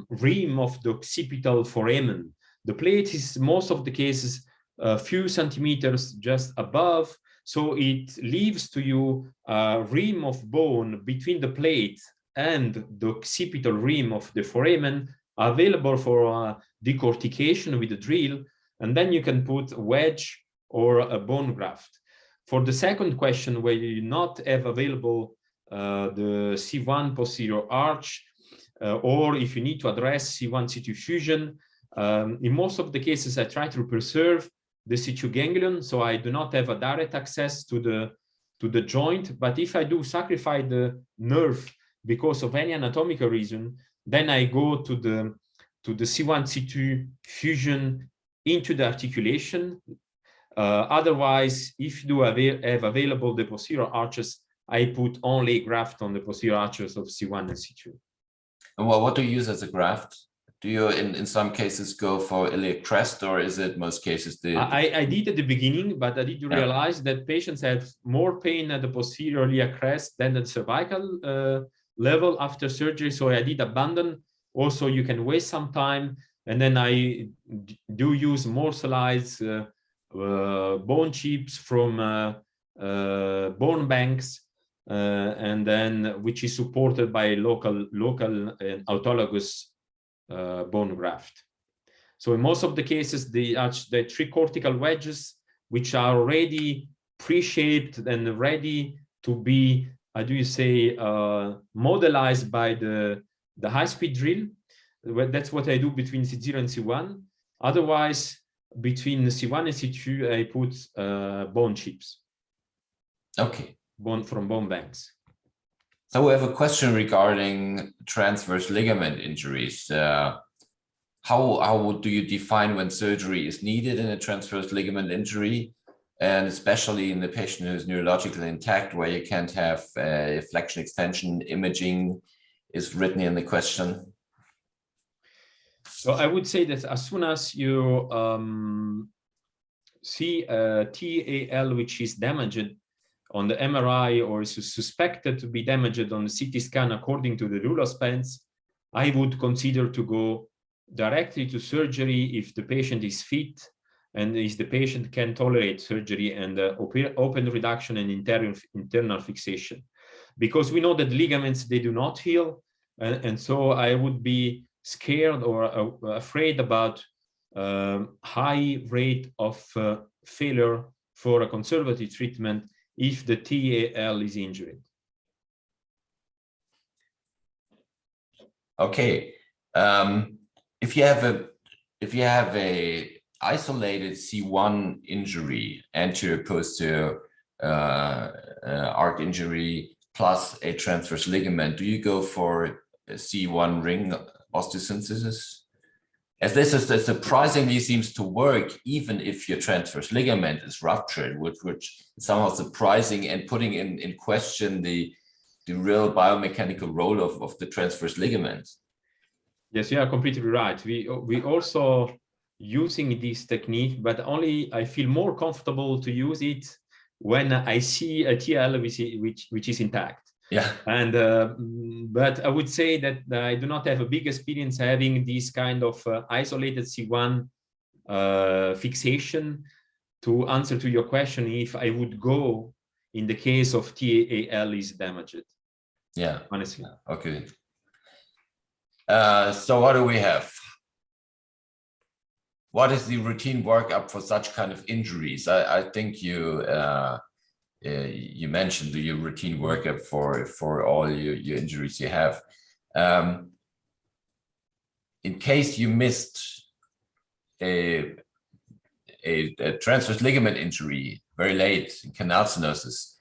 rim of the occipital foramen. The plate is most of the cases a few centimeters just above, so it leaves to you a rim of bone between the plate and the occipital rim of the foramen available for decortication with a drill, and then you can put a wedge or a bone graft. For the second question, where you not have available the C1 posterior arch, or if you need to address C1, C2 fusion, in most of the cases, I try to preserve the C2 ganglion, so I do not have a direct access to the joint. But if I do sacrifice the nerve because of any anatomical reason, then I go to the C1, C2 fusion into the articulation. Otherwise, if you do have available the posterior arches, I put only graft on the posterior arches of C1 and C2. And well, what do you use as a graft? Do you, in some cases, go for iliac crest, or is it most cases I did at the beginning, but I did realize that patients have more pain at the posterior iliac crest than at the cervical level after surgery. So I did abandon. Also, you can waste some time, and then I do use morselized bone chips from bone banks, and then which is supported by local and autologous bone graft. So in most of the cases, the three cortical wedges, which are already pre-shaped and ready to be, how do you say, modelized by the high-speed drill. That's what I do between C0 and C1. Otherwise, between C1 and C2, I put bone chips. Okay. From bone banks. So we have a question regarding transverse ligament injuries. How do you define when surgery is needed in a transverse ligament injury, and especially in the patient who is neurologically intact, where you can't have flexion extension imaging is written in the question? So I would say that as soon as you see a TAL which is damaged on the MRI or is suspected to be damaged on the CT scan according to the rule of Spence, I would consider to go directly to surgery if the patient is fit and if the patient can tolerate surgery and open reduction and internal fixation. Because we know that ligaments, they do not heal. And so I would be scared or afraid about high rate of failure for a conservative treatment if the TAL is injured. Okay. If you have a isolated C1 injury, anterior posterior arc injury plus a transverse ligament, do you go for a C1 ring osteosynthesis? as this is that surprisingly seems to work, even if your transverse ligament is ruptured, which is somehow surprising and putting in question the real biomechanical role of the transverse ligament. Yes, you are completely right. We also using this technique, but only I feel more comfortable to use it when I see a TL which is intact. Yeah. And but I would say that I do not have a big experience having this kind of isolated C1 fixation. To answer to your question, if I would go in the case of TAL is damaged. Yeah. Honestly. Okay. So what do we have? What is the routine workup for such kind of injuries? I think you mentioned your routine workup for all your injuries you have. In case you missed a transverse ligament injury very late in canal stenosis,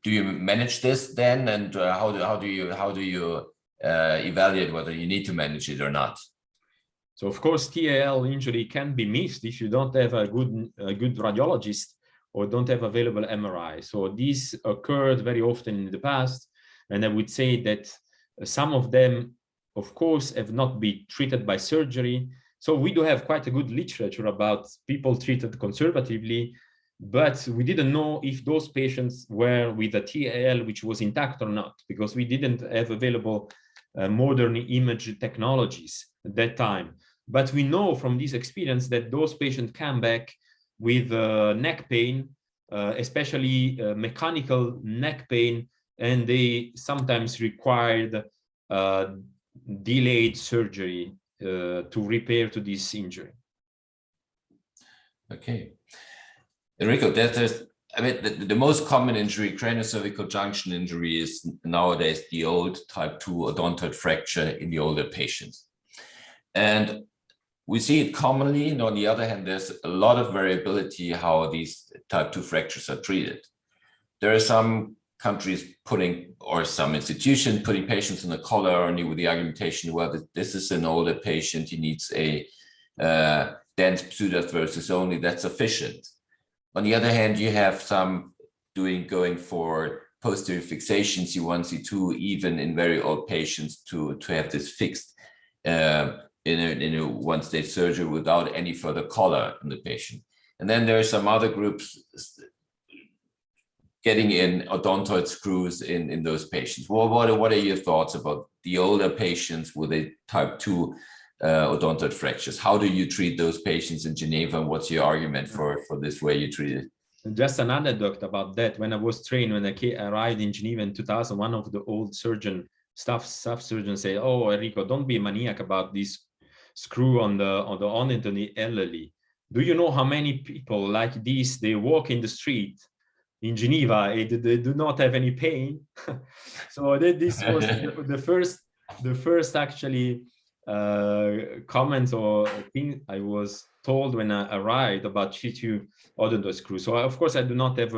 do you manage this then, and how do you evaluate whether you need to manage it or not? So of course, TAL injury can be missed if you don't have a good radiologist or don't have available MRI. So these occurred very often in the past, and I would say that some of them, of course, have not been treated by surgery. So we do have quite a good literature about people treated conservatively, but we didn't know if those patients were with a TAL which was intact or not, because we didn't have available modern image technologies at that time. But we know from this experience that those patients come back with neck pain, especially mechanical neck pain, and they sometimes required delayed surgery to repair to this injury. Okay. Enrico, I mean, the most common injury, craniocervical junction injury, is nowadays the old type 2 odontoid fracture in the older patients. And we see it commonly, and on the other hand, there's a lot of variability how these type 2 fractures are treated. There are some countries or some institution putting patients in a collar only with the argumentation, well, this is an older patient, he needs a dense pseudarthrosis only, that's sufficient. On the other hand, you have some going for posterior fixation, C1, C2, even in very old patients to have this fixed in a one-stage surgery without any further collar in the patient. And then there are some other groups getting in odontoid screws in those patients. Well, what are your thoughts about the older patients with a type 2 odontoid fractures? How do you treat those patients in Geneva, and what's your argument for this way you treat it? Just an anecdote about that. When I was trained, when I arrived in Geneva in 2000, one of the old staff surgeons said, "Oh, Enrico, don't be a maniac about this screw on the Odentoid and the elderly. Do you know how many people like this, they walk in the street in Geneva, they do not have any pain?" So this was the first actually comment or thing I was told when I arrived about G2 odontoid screw. So of course I do not have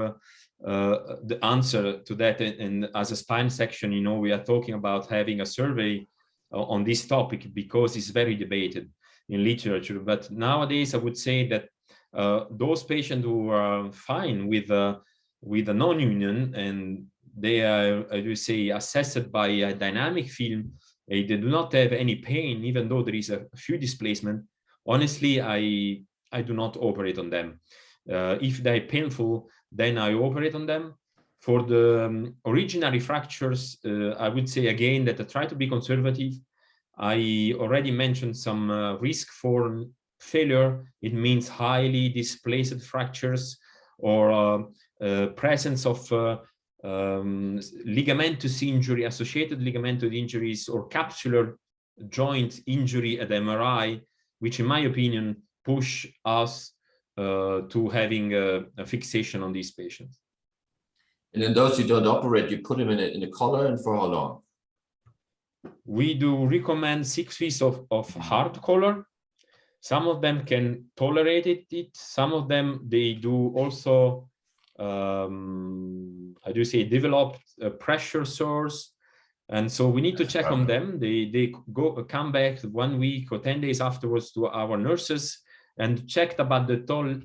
the answer to that. And as a spine section, you know, we are talking about having a survey on this topic because it's very debated in literature. But nowadays I would say that those patients who are fine with a non-union and they are, I would say, assessed by a dynamic film, they do not have any pain, even though there is a few displacement. Honestly, I do not operate on them. If they're painful, then I operate on them. For the originary fractures, I would say again that I try to be conservative. I already mentioned some risk for failure. It means highly displaced fractures or presence of ligamentous injury, associated ligamentous injuries, or capsular joint injury at MRI, which in my opinion push us to having a fixation on these patients. And in those you don't operate, you put them in a collar, and for how long? We do recommend 6 weeks of hard collar. Some of them can tolerate it. Some of them, they do also, I do say, develop pressure sores. And so we need to check on them. They come back 1 week or 10 days afterwards to our nurses and checked about the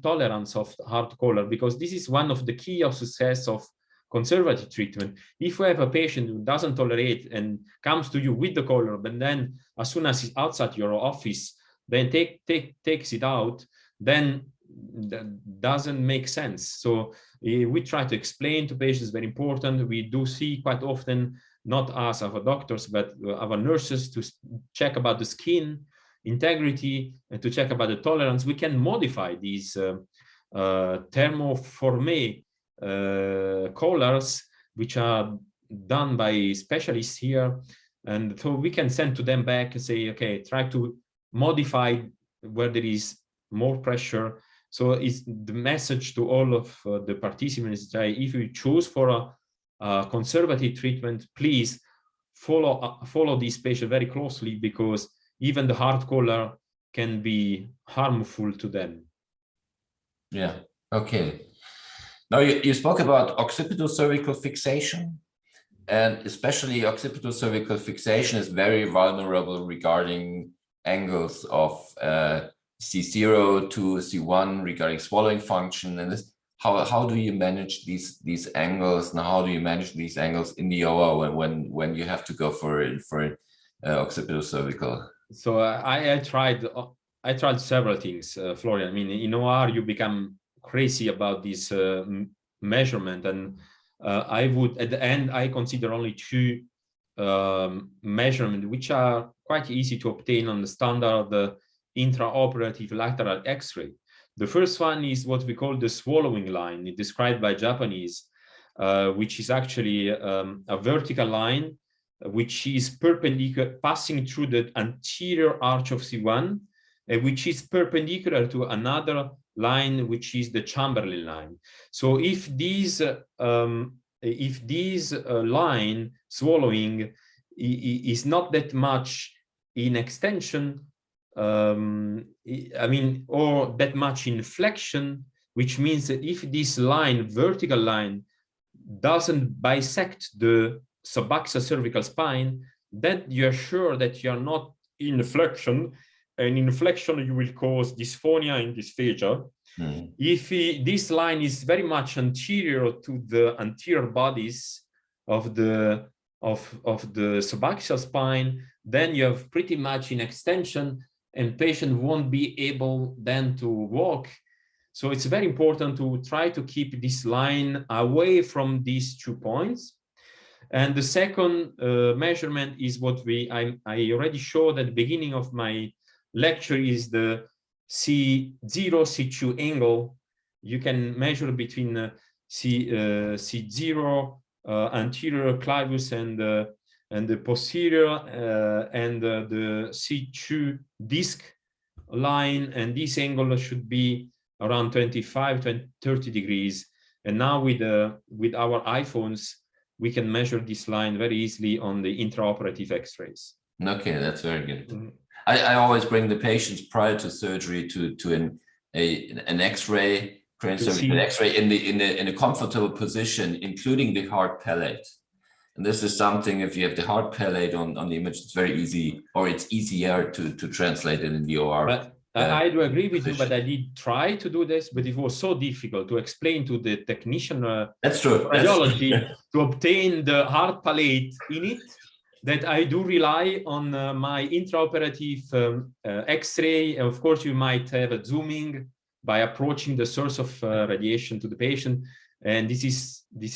tolerance of hard collar, because this is one of the key of success of conservative treatment. If we have a patient who doesn't tolerate and comes to you with the collar, but then as soon as he's outside your office, then takes it out, then that doesn't make sense. So we try to explain to patients, very important. We do see quite often, not us, our doctors, but our nurses, to check about the skin integrity and to check about the tolerance. We can modify these thermoformé collars, which are done by specialists here. And so we can send to them back and say, okay, try to modify where there is more pressure. So it's the message to all of the participants that if you choose for a conservative treatment, please follow this patient very closely, because even the hard collar can be harmful to them. Yeah, okay. Now you spoke about occipital cervical fixation, and especially occipital cervical fixation is very vulnerable regarding angles of C0 to C1 regarding swallowing function. And this, how do you manage these angles, and how do you manage these angles in the OR when you have to go for occipital cervical? So I tried several things, Florian. I mean, in OR you become crazy about this measurement, and I would, at the end, I consider only two measurements which are quite easy to obtain on the standard intraoperative lateral X-ray. The first one is what we call the swallowing line, described by Japanese, which is actually a vertical line which is perpendicular, passing through the anterior arch of C1, which is perpendicular to another line, which is the Chamberlain line. So if these line swallowing is not that much in extension, I mean, or that much in flexion, which means that if this line, vertical line, doesn't bisect the subaxial cervical spine, then you're sure that you're not in flexion, and in flexion you will cause dysphonia in dysphagia. If this line is very much anterior to the anterior bodies of the subaxial spine, then you have pretty much in extension, and patient won't be able then to walk. So it's very important to try to keep this line away from these 2 points. And the second measurement is what I already showed at the beginning of my lecture, is the C0, C2 angle. You can measure between C0 anterior clivus and the posterior and the C2 disc line, and this angle should be around 25 to 30 degrees. And now with our iPhones, we can measure this line very easily on the intraoperative X-rays. Okay, that's very good. I always bring the patients prior to surgery to an X-ray, craniocervical X-ray in a comfortable position, including the hard palate. And this is something, if you have the hard palate on the image, it's very easy, or it's easier to translate it in the OR. But I do agree with you, but I did try to do this, but it was so difficult to explain to the technician that's true. radiology to obtain the hard palate in it, that I do rely on my intraoperative X-ray. Of course, you might have a zooming by approaching the source of radiation to the patient, and this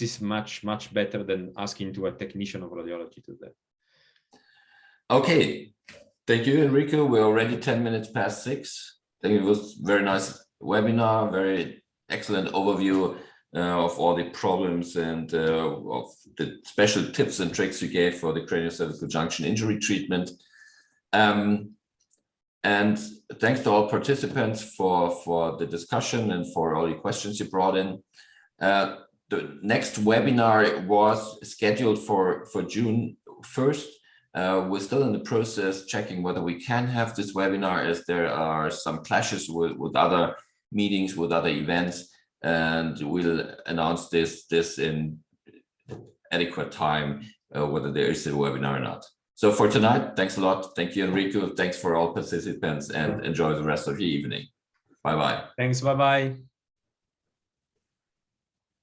is much better than asking to a technician of radiology to do that. Okay. Thank you, Enrico. We're already 10 minutes past 6. I think it was very nice webinar, very excellent overview of all the problems and of the special tips and tricks you gave for the craniocervical junction injury treatment. And thanks to all participants for the discussion and for all the questions you brought in. The next webinar was scheduled for June 1st. We're still in the process checking whether we can have this webinar, as there are some clashes with other meetings, with other events, and we'll announce this in adequate time whether there is a webinar or not. So for tonight, thanks a lot. Thank you, Enrico. Thanks for all participants, and enjoy the rest of your evening. Bye-bye. Thanks. Bye-bye.